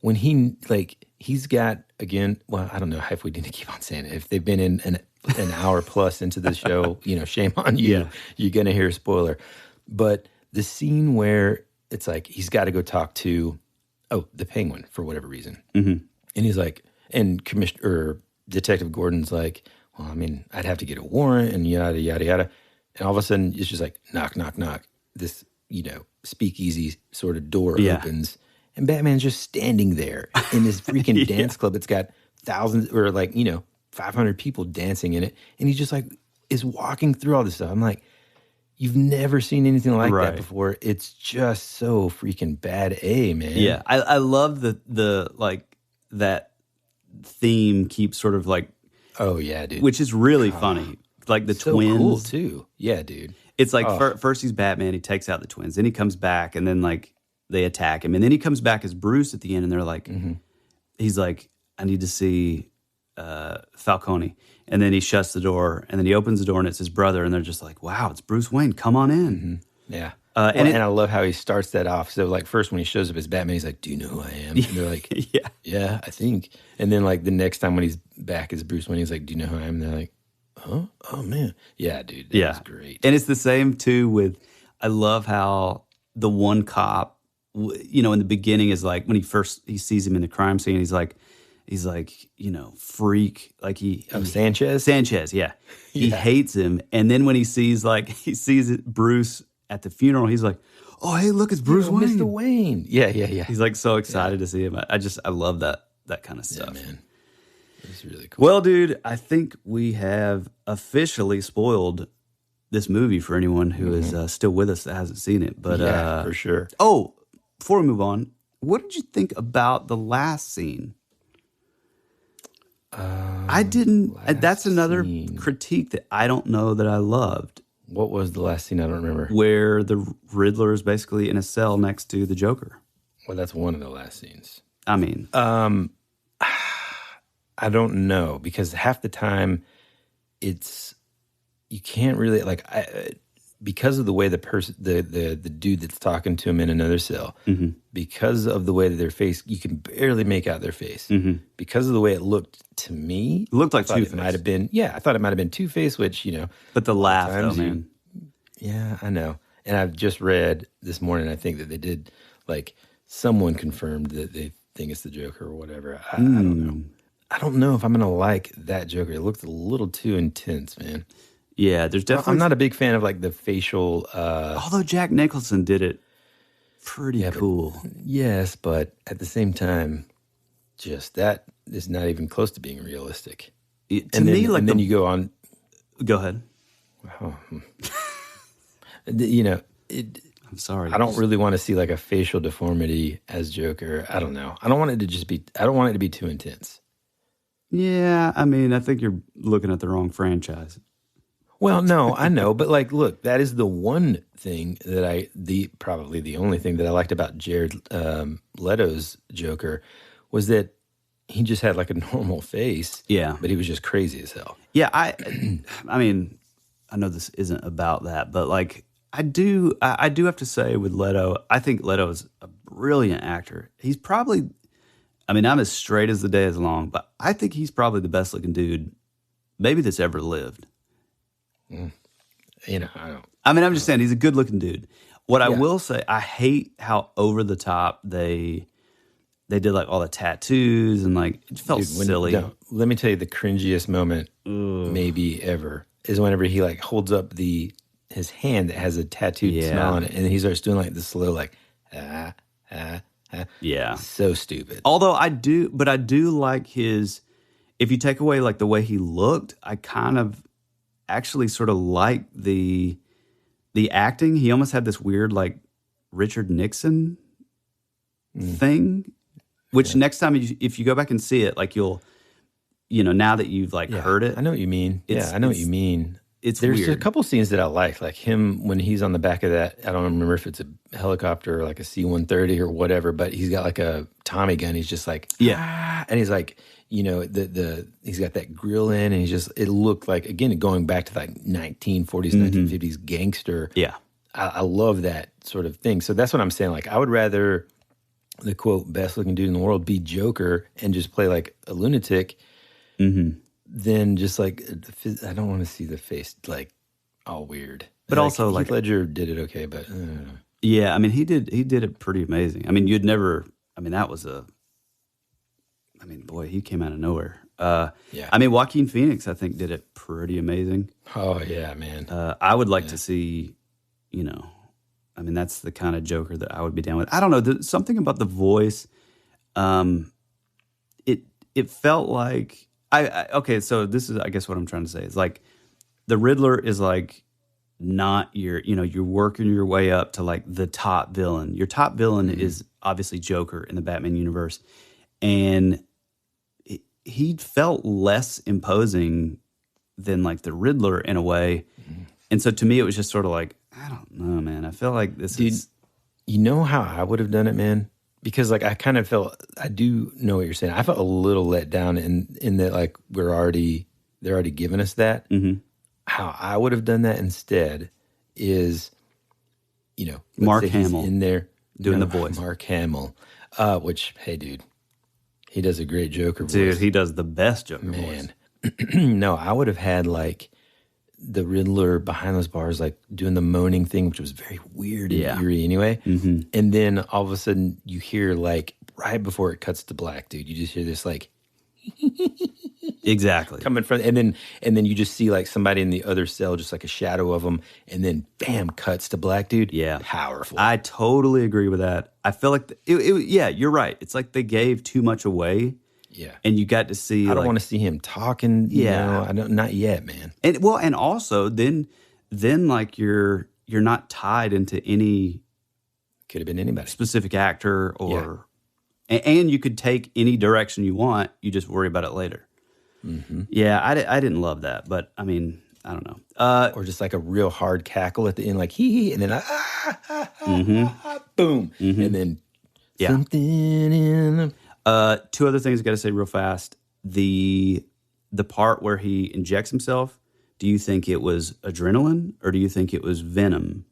A: when he's got again. Well, I don't know if we need to keep on saying it. If they've been in an hour plus into the show, shame on you.
B: Yeah.
A: You're going to hear a spoiler. But the scene where it's like he's got to go talk to, the Penguin for whatever reason. And he's like, and Detective Gordon's like, well, I mean, I'd have to get a warrant and yada, yada, yada. And all of a sudden it's just like, knock, knock, knock. This, speakeasy sort of door opens. And Batman's just standing there in this freaking dance club. It's got thousands or 500 people dancing in it, and he just like is walking through all this stuff. I'm like, you've never seen anything like that before. It's just so freaking bad, man.
B: Yeah, I love the like that theme keeps sort of like,
A: oh yeah, dude,
B: which is really funny. Like the
A: so
B: twins,
A: cool too. Yeah, dude.
B: It's like first he's Batman, he takes out the twins, then he comes back, and then like they attack him. And then he comes back as Bruce at the end, and they're like, he's like, I need to see Falcone. And then he shuts the door, and then he opens the door, and it's his brother, and they're just like, wow, it's Bruce Wayne. Come on in.
A: Yeah.
B: And
A: I love how he starts that off. So, like, first when he shows up as Batman, he's like, do you know who I am? And they're like, yeah, I think. And then, like, the next time when he's back as Bruce Wayne, he's like, do you know who I am? And they're like, huh? Oh, man. Yeah, dude. That was great.
B: And it's the same, too, with, I love how the one cop, you know, in the beginning is like, when he sees him in the crime scene, he's like, you know, freak. Like
A: Sanchez?
B: Sanchez, yeah. He hates him. And then when he sees Bruce at the funeral, he's like, oh, hey, look, it's Bruce Wayne.
A: Mr. Wayne. Yeah. He's
B: like so excited to see him. I love that kind of stuff.
A: Yeah, man. It's really cool.
B: Well, dude, I think we have officially spoiled this movie for anyone who is still with us that hasn't seen it. But
A: yeah, for sure.
B: Oh, before we move on, what did you think about the last scene? I didn't. That's another critique that I don't know that I loved.
A: What was the last scene? I don't remember.
B: Where the Riddler is basically in a cell next to the Joker.
A: Well, that's one of the last scenes.
B: I mean,
A: I don't know, because half the time you can't really, like, because of the way the dude that's talking to him in another cell, because of the way that their face, you can barely make out their face. Because of the way it looked to me,
B: it looked like
A: Two-Face. I thought it might have been Two-Face, which, you know.
B: But the laugh, though, man.
A: Yeah, I know. And I've just read this morning, I think that they did, like, someone confirmed that they think it's the Joker or whatever. I don't know. I don't know if I'm going to like that Joker. It looked a little too intense, man.
B: Yeah, there's definitely...
A: I'm not a big fan of, like, the facial...
B: Although Jack Nicholson did it pretty cool.
A: Yes, but at the same time, just that is not even close to being realistic.
B: Then you
A: go on...
B: Go ahead.
A: Oh. You know,
B: I'm sorry.
A: I don't really want to see, like, a facial deformity as Joker. I don't know. I don't want it to be too intense.
B: Yeah, I mean, I think you're looking at the wrong franchise.
A: Well, no, I know, but, like, look, that is the one thing that probably the only thing that I liked about Jared Leto's Joker was that he just had, like, a normal face.
B: Yeah.
A: But he was just crazy as hell.
B: Yeah, I mean, I know this isn't about that, but, like, I do have to say with Leto, I think Leto is a brilliant actor. He's probably, I mean, I'm as straight as the day is long, but I think he's probably the best looking dude maybe that's ever lived.
A: You know, I don't.
B: I mean, I'm just saying he's a good looking dude. What I will say, I hate how over the top they did, like, all the tattoos and, like, it felt silly.
A: Let me tell you, the cringiest moment maybe ever is whenever he, like, holds up his hand that has a tattooed smile on it, and then he starts doing, like, the slow, like,
B: Yeah.
A: So stupid.
B: Although I do like his, if you take away, like, the way he looked, I kind of actually sort of like the acting. He almost had this weird, like, Richard Nixon thing, which next time if you go back and see it, like, you'll, you know, now that you've, like, heard it.
A: I know what you mean. I know what you mean.
B: There's
A: weird. A couple scenes that I like him when he's on the back of that. I don't remember if it's a helicopter or, like, a C-130 or whatever, but he's got, like, a Tommy gun. He's just like, and he's like, you know, he's got that grill in, and it looked like, again, going back to, like, 1940s, 1950s gangster.
B: Yeah.
A: I love that sort of thing. So that's what I'm saying. Like, I would rather the, quote, best looking dude in the world be Joker and just play, like, a lunatic than just, like, I don't want to see the face, like, all weird.
B: But
A: like,
B: also, like,
A: Heath Ledger did it okay, but
B: yeah, I mean, he did it pretty amazing. I mean, that was boy, he came out of nowhere. I mean, Joaquin Phoenix, I think, did it pretty amazing.
A: Oh, yeah, man.
B: I would like to see, you know, I mean, that's the kind of Joker that I would be down with. I don't know, something about the voice, it felt like, okay, so this is, I guess what I'm trying to say is, like, the Riddler is, like, not you're working your way up to, like, the top villain. Your top villain is obviously Joker in the Batman universe. And he felt less imposing than, like, the Riddler in a way. And so to me, it was just sort of like, I don't know, man. I feel like this is...
A: You know how I would have done it, man? Because like I kind of felt, I do know what you're saying. I felt a little let down in that like they're already giving us that.
B: Mm-hmm.
A: How I would have done that instead is,
B: Mark Hamill
A: in there
B: doing the voice.
A: Mark Hamill, which, hey, dude, he does a great Joker voice.
B: Dude, he does the best Joker voice.
A: No, I would have had like the Riddler behind those bars, like doing the moaning thing, which was very weird and eerie anyway.
B: Mm-hmm.
A: And then all of a sudden you hear like right before it cuts to black, dude, you just hear this like
B: exactly
A: coming from, and then you just see like somebody in the other cell, just like a shadow of them, and then bam, cuts to black, dude.
B: Yeah,
A: powerful.
B: I totally agree with that. I feel like yeah, you're right. It's like they gave too much away.
A: Yeah,
B: and you got to see.
A: I don't want to see him talking.
B: Yeah,
A: I don't. Not yet, man.
B: And also then like you're not tied into any.
A: Could have been anybody,
B: specific actor, or and you could take any direction you want. You just worry about it later.
A: Mm-hmm.
B: Yeah, I didn't love that, but I mean, I don't know.
A: Or just like a real hard cackle at the end, like hee, and then boom,
B: mm-hmm.
A: and then something in them.
B: Two other things I got to say real fast. The part where he injects himself, do you think it was adrenaline or do you think it was venom?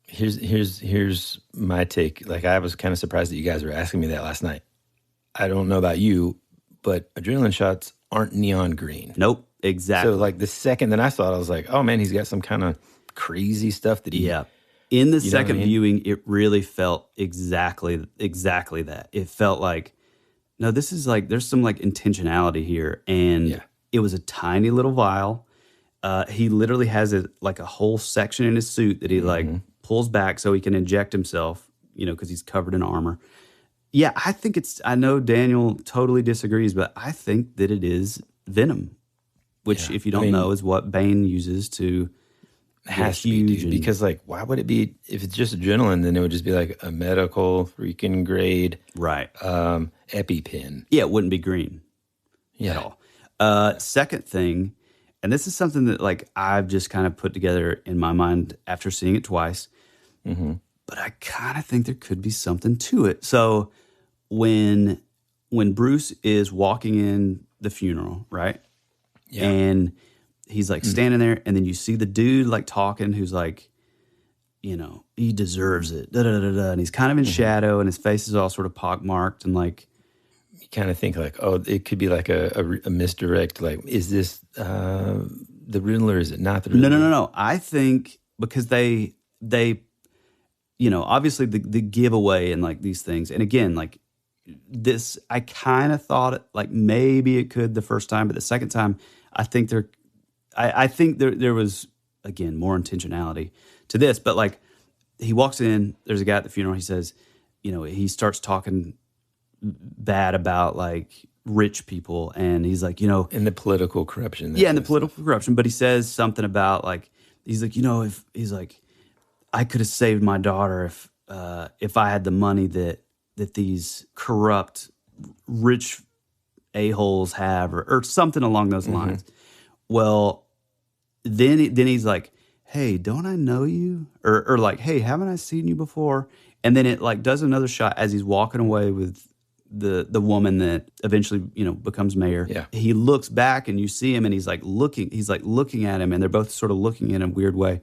A: Here's my take. Like, I was kind of surprised that you guys were asking me that last night. I don't know about you, but adrenaline shots aren't neon green.
B: Nope, exactly.
A: So like the second that I saw it, I was like, oh man, he's got some kind of crazy stuff that he.
B: Yeah. In the second viewing, it really felt exactly that. It felt like, no, this is like, there's some like intentionality here. And it was a tiny little vial. He literally has like a whole section in his suit that he like pulls back so he can inject himself, because he's covered in armor. Yeah, I know Daniel totally disagrees, but I think that it is venom, which if you don't know is what Bane uses to.
A: Has to be, dude, because like, why would it be, if it's just adrenaline, then it would just be like a medical freaking grade EpiPen.
B: Yeah, it wouldn't be green at all. Second thing, and this is something that like I've just kind of put together in my mind after seeing it twice, but I kind of think there could be something to it. So when Bruce is walking in the funeral, right? Yeah. And he's like standing there, and then you see the dude like talking, who's like, he deserves it, da da da da, and he's kind of in shadow, and his face is all sort of pockmarked, and like,
A: you kind of think like, oh, it could be like a misdirect. Like, is this the Riddler? Is it not the Riddler?
B: No. I think because they obviously the giveaway and like these things, and again, like this, I kind of thought it, like maybe it could the first time, but the second time, I think there was, again, more intentionality to this. But like, he walks in, there's a guy at the funeral, he says, he starts talking bad about like rich people, and he's like,
A: in the political corruption.
B: Yeah, in the political corruption. But he says something about like, he's like, if he's like, I could have saved my daughter if I had the money that these corrupt rich a-holes have, or something along those lines. Well, then he's like, hey, don't I know you? Or like, hey, haven't I seen you before? And then it like does another shot as he's walking away with the woman that eventually, becomes mayor.
A: Yeah.
B: He looks back and you see him, and he's like looking at him, and they're both sort of looking in a weird way.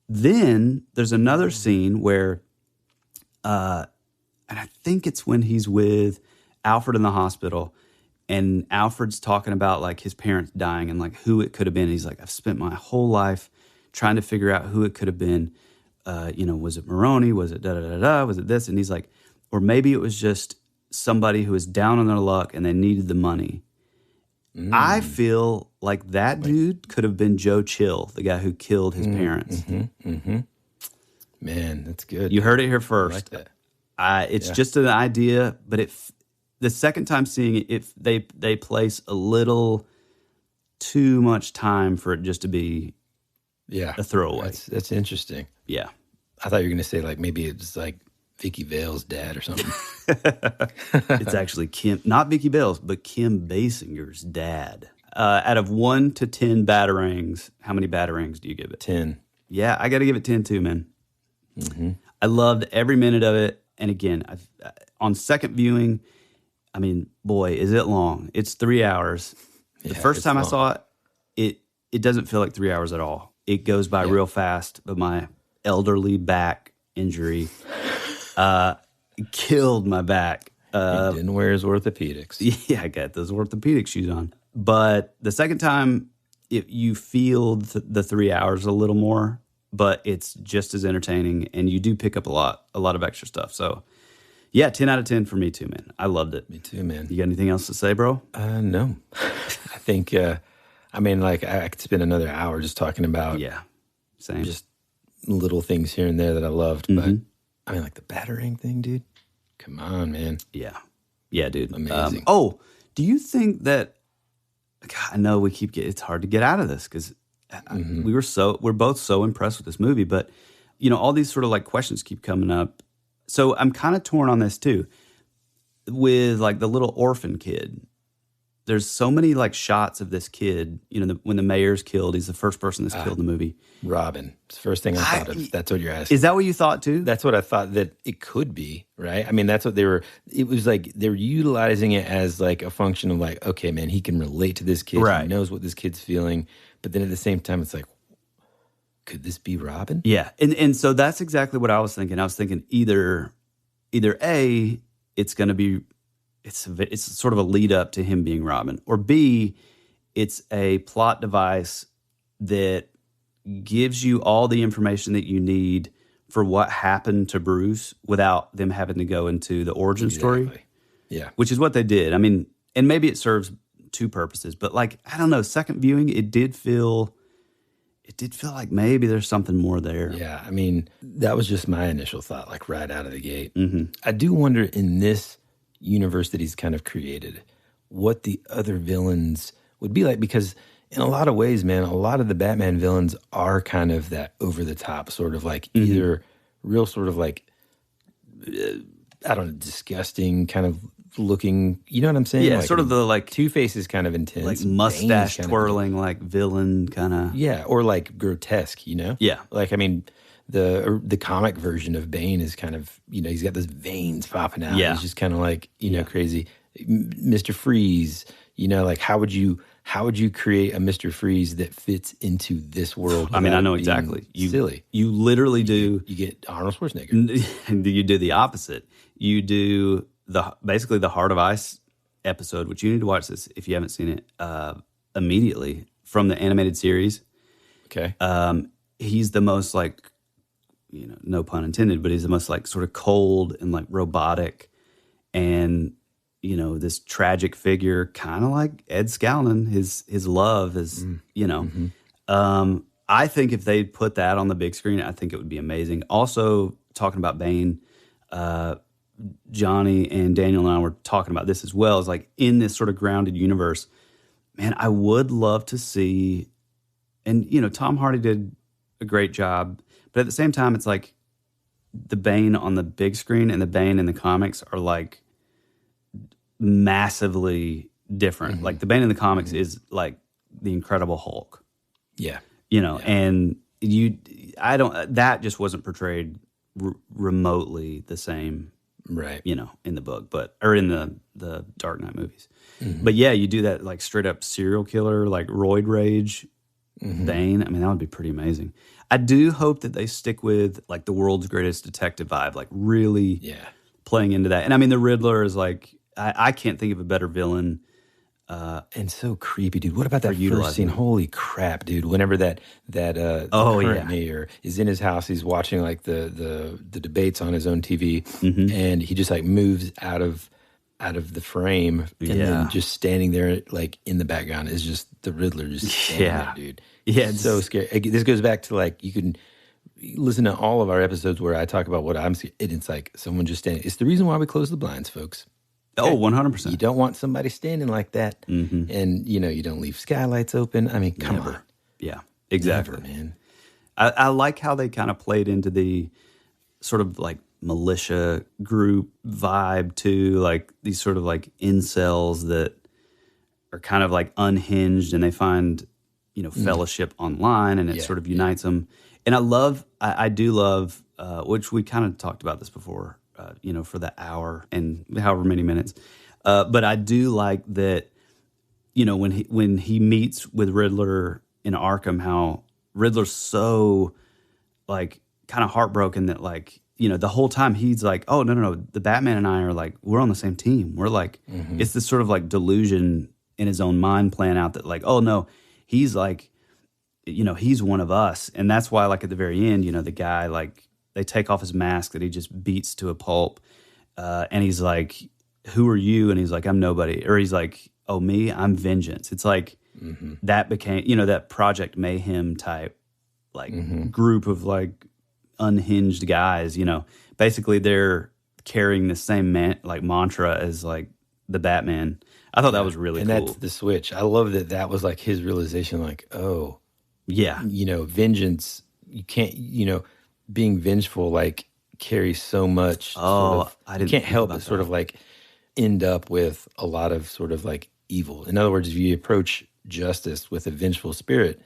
B: Then there's another scene where, and I think it's when he's with Alfred in the hospital, and Alfred's talking about like his parents dying and like who it could have been. He's like, I've spent my whole life trying to figure out who it could have been. Was it Maroney? Was it da-da-da-da? Was it this? And he's like, or maybe it was just somebody who was down on their luck and they needed the money. I feel like that dude could have been Joe Chill, the guy who killed his parents.
A: Man, that's good.
B: You heard it here first.
A: I like that.
B: It's just an idea, but the second time seeing it, if they place a little too much time for it just to be a throwaway.
A: That's interesting.
B: Yeah.
A: I thought you were going to say like maybe it's like Vicky Vale's dad or something.
B: It's actually not Vicky Vale's, but Kim Basinger's dad. Out of 1 to 10 batarangs, how many batarangs do you give it?
A: 10.
B: Yeah, I got to give it 10 too, man. I loved every minute of it. And again, on second viewing, I mean, boy, is it long. It's 3 hours. The first time I saw it, it doesn't feel like 3 hours at all. It goes by real fast, but my elderly back injury killed my back.
A: He didn't wear his orthopedics.
B: Yeah, I got those orthopedic shoes on. But the second time, you feel the 3 hours a little more, but it's just as entertaining, and you do pick up a lot of extra stuff. So, yeah, 10 out of 10 for me too, man. I loved it.
A: Me too, man.
B: You got anything else to say, bro?
A: No. I think, I mean, like, I could spend another hour just talking about
B: same.
A: Just little things here and there that I loved. But, I mean, like the batarang thing, dude. Come on, man.
B: Yeah. Yeah, dude.
A: Amazing.
B: Do you think that, God, I know it's hard to get out of this because we're both so impressed with this movie, but, you know, all these sort of like questions keep coming up. So I'm kind of torn on this too. With like the little orphan kid, there's so many like shots of this kid. You know, when the mayor's killed, he's the first person that's killed in the movie.
A: Robin. It's the first thing I thought of. That's what you're asking.
B: Is that what you thought too?
A: That's what I thought that it could be, right? I mean, that's what it was like they were utilizing it as like a function of like, okay, man, he can relate to this kid.
B: Right.
A: He knows what this kid's feeling. But then at the same time, it's like, could this be Robin?
B: Yeah. And so that's exactly what I was thinking. I was thinking either A, it's going to be, it's sort of a lead up to him being Robin, or B, it's a plot device that gives you all the information that you need for what happened to Bruce without them having to go into the origin story.
A: Yeah.
B: Which is what they did. I mean, and maybe it serves two purposes, but like, I don't know, second viewing, it did feel like maybe there's something more there.
A: Yeah, I mean, that was just my initial thought, like right out of the gate. I do wonder in this universe that he's kind of created, what the other villains would be like, because in a lot of ways, man, a lot of the Batman villains are kind of that over-the-top sort of like either real sort of like, I don't know, disgusting kind of looking, you know what I'm saying?
B: Yeah,
A: like
B: sort of the like
A: Two-Face is kind of intense.
B: Like mustache twirling, like villain kind of.
A: Yeah, or like grotesque, you know?
B: Yeah.
A: Like, I mean, the comic version of Bane is kind of, you know, he's got those veins popping out.
B: Yeah.
A: He's just kind of like, you know, crazy. Mr. Freeze, you know, like how would you create a Mr. Freeze that fits into this world?
B: I mean, I know exactly.
A: Silly.
B: You literally do.
A: You get Arnold Schwarzenegger.
B: You do the opposite. You do basically the Heart of Ice episode, which you need to watch this if you haven't seen it immediately from the animated series.
A: Okay.
B: He's the most like, you know, no pun intended, but he's the most like sort of cold and like robotic and, you know, this tragic figure, kind of like Ed Skellnan. His love is, you know. I think if they put that on the big screen, I think it would be amazing. Also, talking about Bane, Johnny and Daniel and I were talking about this as well. Is like in this sort of grounded universe, man, I would love to see, and you know, Tom Hardy did a great job, but at the same time, it's like the Bane on the big screen and the Bane in the comics are like massively different. Like the Bane in the comics is like the Incredible Hulk.
A: Yeah.
B: You know, and that just wasn't portrayed remotely the same,
A: right?
B: You know, in the book, or in the Dark Knight movies. But yeah, you do that like straight up serial killer, like roid rage Bane. I mean, that would be pretty amazing. I do hope that they stick with like the world's greatest detective vibe, like really playing into that. And I mean, the Riddler is like, I can't think of a better villain.
A: And so creepy, dude. What about that first scene? Holy crap, dude! Whenever that current mayor is in his house, he's watching like the debates on his own TV, and he just like moves out of the frame, and then just standing there like in the background is just the Riddler just standing there, dude. Yeah, it's so scary. This goes back to like you can listen to all of our episodes where I talk about what I'm scared. It's like someone just standing. It's the reason why we close the blinds, folks.
B: Oh, 100%.
A: You don't want somebody standing like that. And, you know, you don't leave skylights open. I mean, come on.
B: Yeah, exactly.
A: Never, man.
B: I like how they kind of played into the sort of like militia group vibe too, like these sort of like incels that are kind of like unhinged and they find, you know, fellowship online and it sort of unites them. And I do love which we kind of talked about this before, for the hour and however many minutes. But I do like that, when he meets with Riddler in Arkham, how Riddler's so, like, kind of heartbroken that, like, the whole time he's like, oh, no, the Batman and I are, like, we're on the same team. We're, like, it's this sort of, like, delusion in his own mind playing out that, like, oh, no, he's, like, he's one of us. And that's why, like, at the very end, the guy, like, they take off his mask that he just beats to a pulp. And he's like, who are you? And he's like, I'm nobody. Or he's like, oh, me? I'm vengeance. It's like that became, that Project Mayhem type, like, group of, like, unhinged guys, basically they're carrying the same mantra as, like, the Batman. I thought that was really cool.
A: And that's the switch. I love that was, like, his realization, like, oh,
B: yeah,
A: vengeance, you can't, being vengeful, like, carries so much.
B: I didn't.
A: You can't help but sort of, like, end up with a lot of sort of, like, evil. In other words, if you approach justice with a vengeful spirit,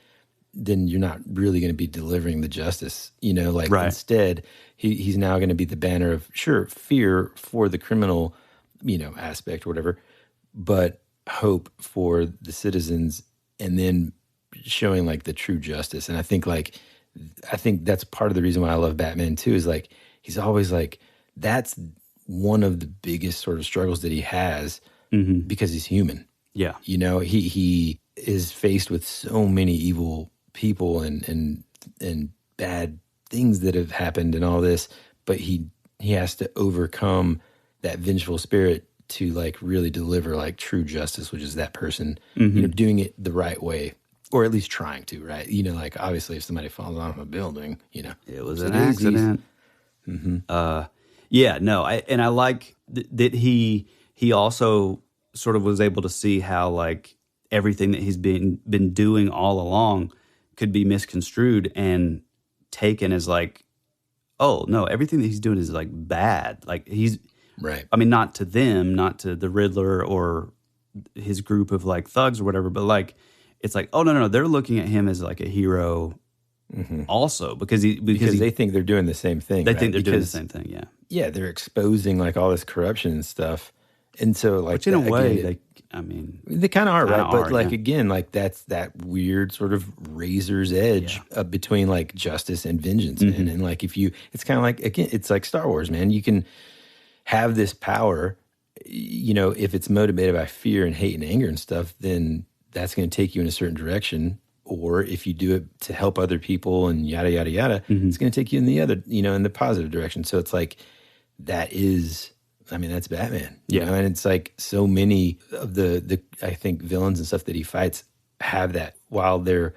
A: then you're not really going to be delivering the justice,
B: Right.
A: Instead, he's now going to be the banner of, sure, fear for the criminal, aspect or whatever, but hope for the citizens, and then showing, like, the true justice. And I think that's part of the reason why I love Batman too, is, like, he's always, like, that's one of the biggest sort of struggles that he has because he's human.
B: Yeah.
A: He is faced with so many evil people and bad things that have happened and all this, but he has to overcome that vengeful spirit to, like, really deliver, like, true justice, which is that person doing it the right way, or at least trying to, right? Like, obviously if somebody falls off a building,
B: it was an accident. I like that he also sort of was able to see how, like, everything that he's been doing all along could be misconstrued and taken as, like, oh no, everything that he's doing is, like, bad. Like, he's
A: right.
B: I mean, not to them, not to the Riddler or his group of, like, thugs or whatever, but, like, it's like, oh no, they're looking at him as, like, a hero also because
A: they think they're doing the same thing.
B: They think they're doing the same thing. Yeah.
A: Yeah, they're exposing, like, all this corruption and stuff, and so, like,
B: which in a way
A: again,
B: they
A: kind of are, right? But, like,
B: yeah.
A: again, like, that's that weird sort of razor's edge between, like, justice and vengeance, man. And, like, it's kind of like, again, it's like Star Wars, man. You can have this power, if it's motivated by fear and hate and anger and stuff, then that's going to take you in a certain direction. Or if you do it to help other people and yada, yada, yada, it's going to take you in the other, in the positive direction. So it's like, that's Batman. And it's like so many of the I think villains and stuff that he fights have that, while their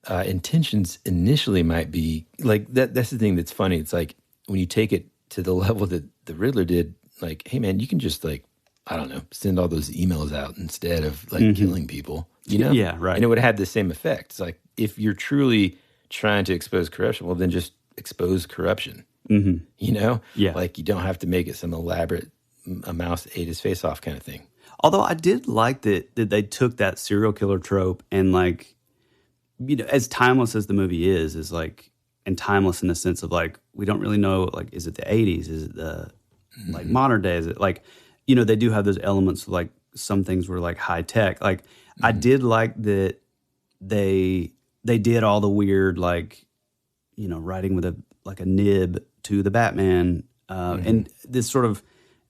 A: intentions initially might be like that. That's the thing that's funny. It's like when you take it to the level that the Riddler did, like, hey man, you can just, like, I don't know, send all those emails out instead of, like, killing people,
B: Yeah, right.
A: And it would have the same effect. It's like, if you're truly trying to expose corruption, well, then just expose corruption.
B: Yeah.
A: Like, you don't have to make it some elaborate a mouse ate his face off kind of thing.
B: Although I did like that they took that serial killer trope and, like, as timeless as the movie is like, and timeless in the sense of, like, we don't really know, like, is it the 80s? Is it the, like, modern day? Is it, like, they do have those elements of, like, some things were, like, high tech. Like, I did like that they did all the weird, like, writing with a nib to the Batman, and this sort of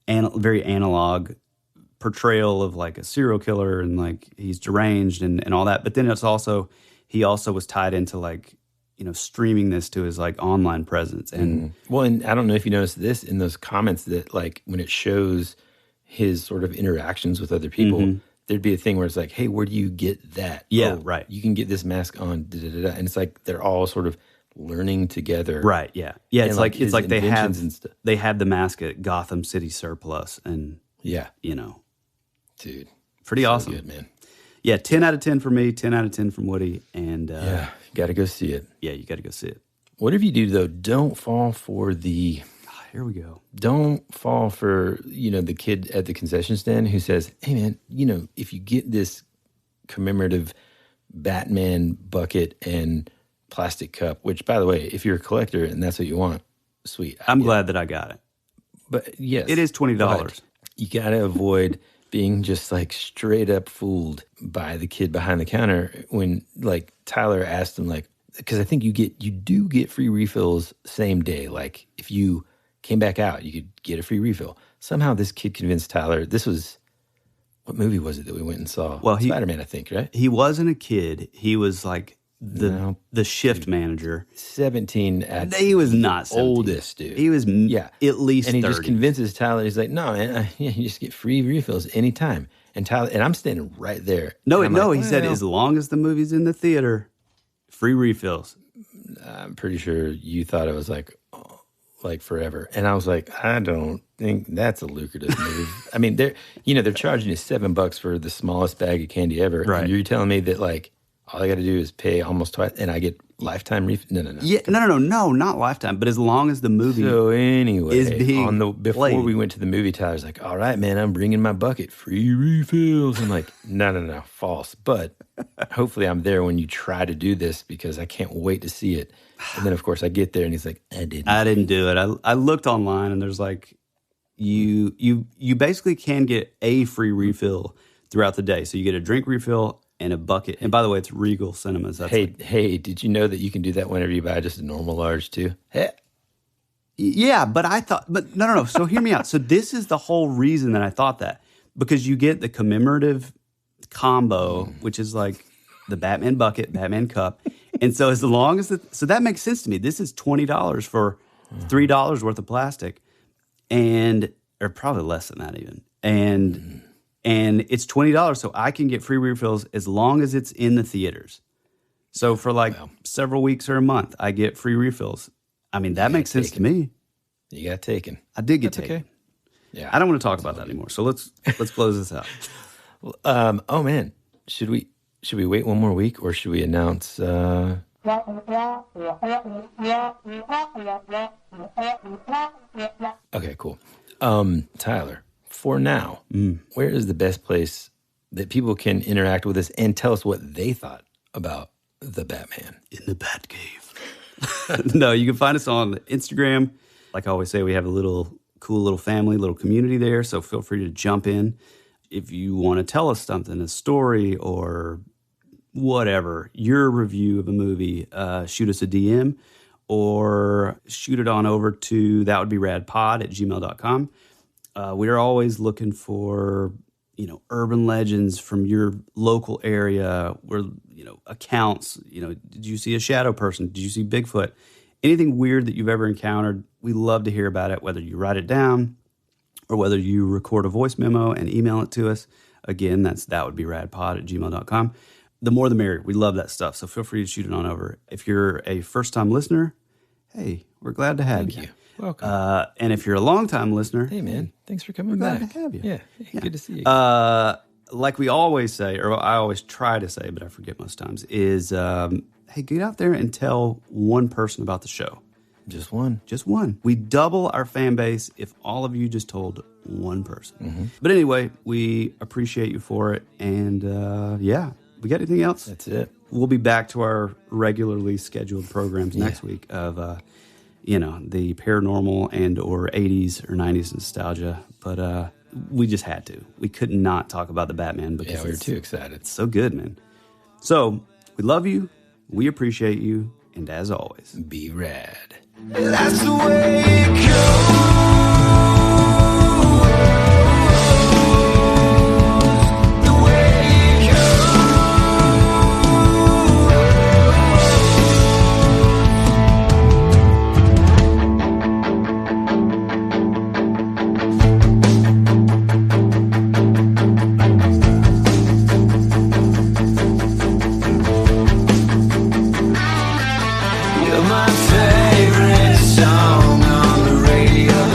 B: very analog portrayal of, like, a serial killer and, like, he's deranged and all that. But then he also was tied into, like, streaming this to his, like, online presence. And
A: well, and I don't know if you noticed this in those comments that, like, when it shows his sort of interactions with other people, there'd be a thing where it's like, hey, where do you get that?
B: Yeah,
A: oh,
B: right.
A: You can get this mask on, da-da-da-da. And it's like they're all sort of learning together.
B: Right, yeah. Yeah, it's like they had the mask at Gotham City Surplus, and
A: dude,
B: pretty
A: so
B: awesome.
A: Good, man.
B: Yeah, 10 out of 10 for me, 10 out of 10 from Woody, and
A: you got to go see it.
B: Yeah, you got to go see it.
A: Whatever you do, though, don't fall for the.
B: Here we go.
A: Don't fall for, the kid at the concession stand who says, hey, man, if you get this commemorative Batman bucket and plastic cup, which, by the way, if you're a collector and that's what you want, sweet.
B: I'm glad that I got it.
A: But yes.
B: It is $20.
A: You got to avoid being just like straight up fooled by the kid behind the counter when like Tyler asked him, like, because I think you do get free refills same day. Like if you came back out, you could get a free refill. Somehow this kid convinced Tyler. This was, what movie was it that we went and saw? Well, Spider-Man, I think, right?
B: He wasn't a kid. He was like the shift manager.
A: 17.
B: He was not 17.
A: Oldest dude.
B: He was at least 30.
A: And he just convinces Tyler. He's like, no, man, you just get free refills anytime. And Tyler, and I'm standing right there.
B: No, he said as long as the movie's in the theater, free refills.
A: I'm pretty sure you thought it was like forever. And I was like, I don't think that's a lucrative move. I mean, they're charging you $7 for the smallest bag of candy ever.
B: Right.
A: And you're telling me that like all I got to do is pay almost twice and I get lifetime refill? No.
B: Yeah, no, not lifetime. But as long as the movie is being
A: before
B: played.
A: We went to the movie, Tyler's like, all right, man, I'm bringing my bucket, free refills. I'm like, no, false. But hopefully I'm there when you try to do this because I can't wait to see it. And then, of course, I get there and he's like, I didn't
B: do it. I looked online and there's like, you basically can get a free refill throughout the day. So you get a drink refill and a bucket. And by the way, it's Regal Cinemas. That's
A: hey, did you know that you can do that whenever you buy just a normal large too? Hey.
B: Yeah, but no. So hear me out. So this is the whole reason that I thought that. Because you get the commemorative combo, which is like the Batman bucket, Batman cup. And so as long as so that makes sense to me. This is $20 for $3 worth of plastic. Or probably less than that even. And it's $20, so I can get free refills as long as it's in the theaters. So for several weeks or a month, I get free refills. I mean, that makes sense to me.
A: You got taken.
B: I did get taken.
A: Okay. Yeah.
B: I don't want to talk about that anymore. So let's close this out.
A: Oh man, should we wait one more week or should we announce? Okay, cool. Tyler. For now, where is the best place that people can interact with us and tell us what they thought about the Batman?
B: In the Batcave. No, you can find us on Instagram. Like I always say, we have a cool little family, little community there. So feel free to jump in. If you want to tell us something, a story or whatever, your review of a movie, shoot us a DM or shoot it on over to thatwouldberadpod@gmail.com. We are always looking for, urban legends from your local area, where, accounts, did you see a shadow person? Did you see Bigfoot? Anything weird that you've ever encountered, we love to hear about it, whether you write it down or whether you record a voice memo and email it to us. Again, that's thatwouldberadpod@gmail.com. The more the merrier. We love that stuff. So feel free to shoot it on over. If you're a first-time listener, hey, we're glad to have you.
A: Thank you. Welcome.
B: And if you're a long-time listener,
A: hey man, thanks for coming
B: back.
A: Glad to have you. Yeah, good to see you.
B: Like we always say, or I always try to say, but I forget most times, is hey, get out there and tell one person about the show.
A: Just one.
B: We double our fan base if all of you just told one person. Mm-hmm. But anyway, we appreciate you for it. And we got anything else?
A: That's it.
B: We'll be back to our regularly scheduled programs next week of the paranormal and or 80s or 90s nostalgia. But we just had to. We could not talk about the Batman because
A: we were too excited.
B: It's so good, man. So we love you. We appreciate you. And as always,
A: be rad.
L: That's the way it goes. My favorite song on the radio.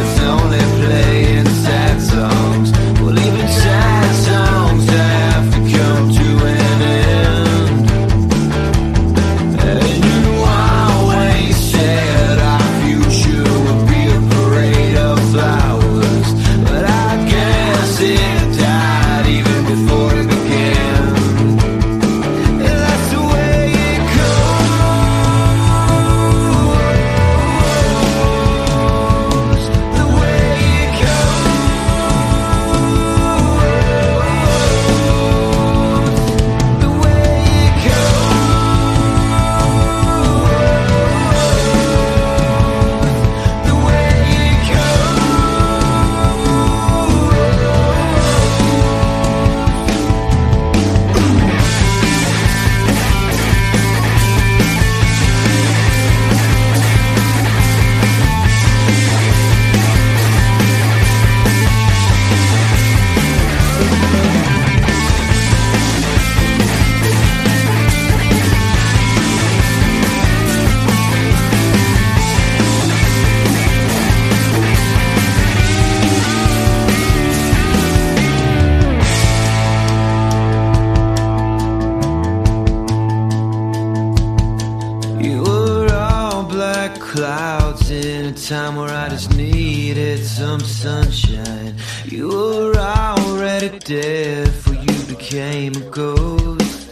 L: time where I just needed some sunshine. You were already dead, for you became a ghost.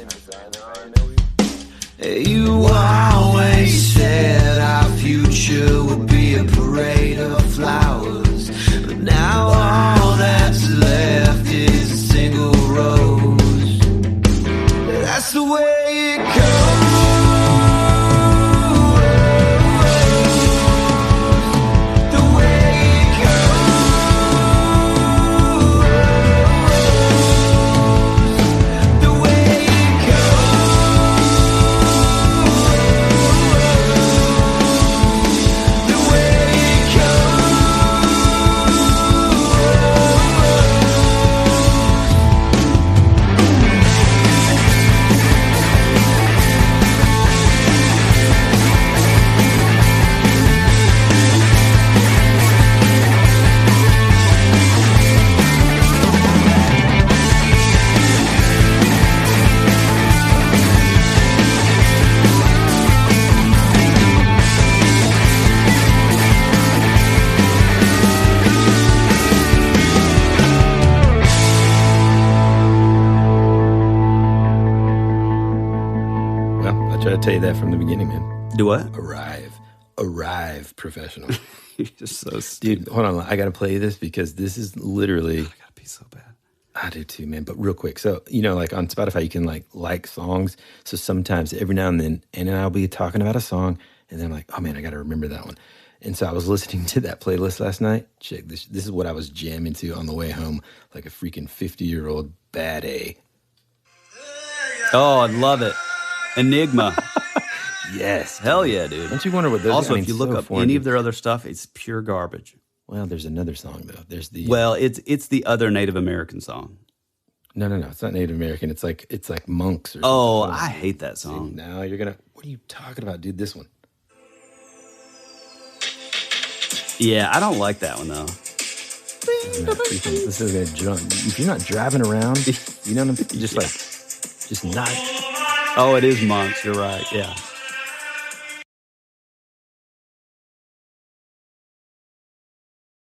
L: You always said our future would be a parade of flowers, but now all that's left is a single rose. That's the way it goes.
A: Tell you that from the beginning, man.
B: Do what?
A: Arrive, professional.
B: You're just so stupid.
A: Dude, hold on. I got to play this because this is literally.
B: I gotta be so bad.
A: I do too, man. But real quick, so like on Spotify, you can like songs. So sometimes, every now and then, Anna and I'll be talking about a song, and then I'm like, oh man, I got to remember that one. And so I was listening to that playlist last night. Check this. This is what I was jamming to on the way home, like a freaking 50-year-old bad A.
B: Oh, I love it. Enigma.
A: Yes.
B: Hell yeah, dude.
A: Don't you wonder what those
B: Also, if you look up any of their other stuff, it's pure garbage.
A: Well, there's another song, though. There's the...
B: Well, it's the other Native American song.
A: No. It's not Native American. It's like monks or something.
B: Oh, I hate that song.
A: See, now you're going to... What are you talking about, dude? This one.
B: Yeah, I don't like that one, though.
A: This is a jump. If you're not driving around, you know what I'm saying? Just not...
B: Oh, it is monks. You're right. Yeah.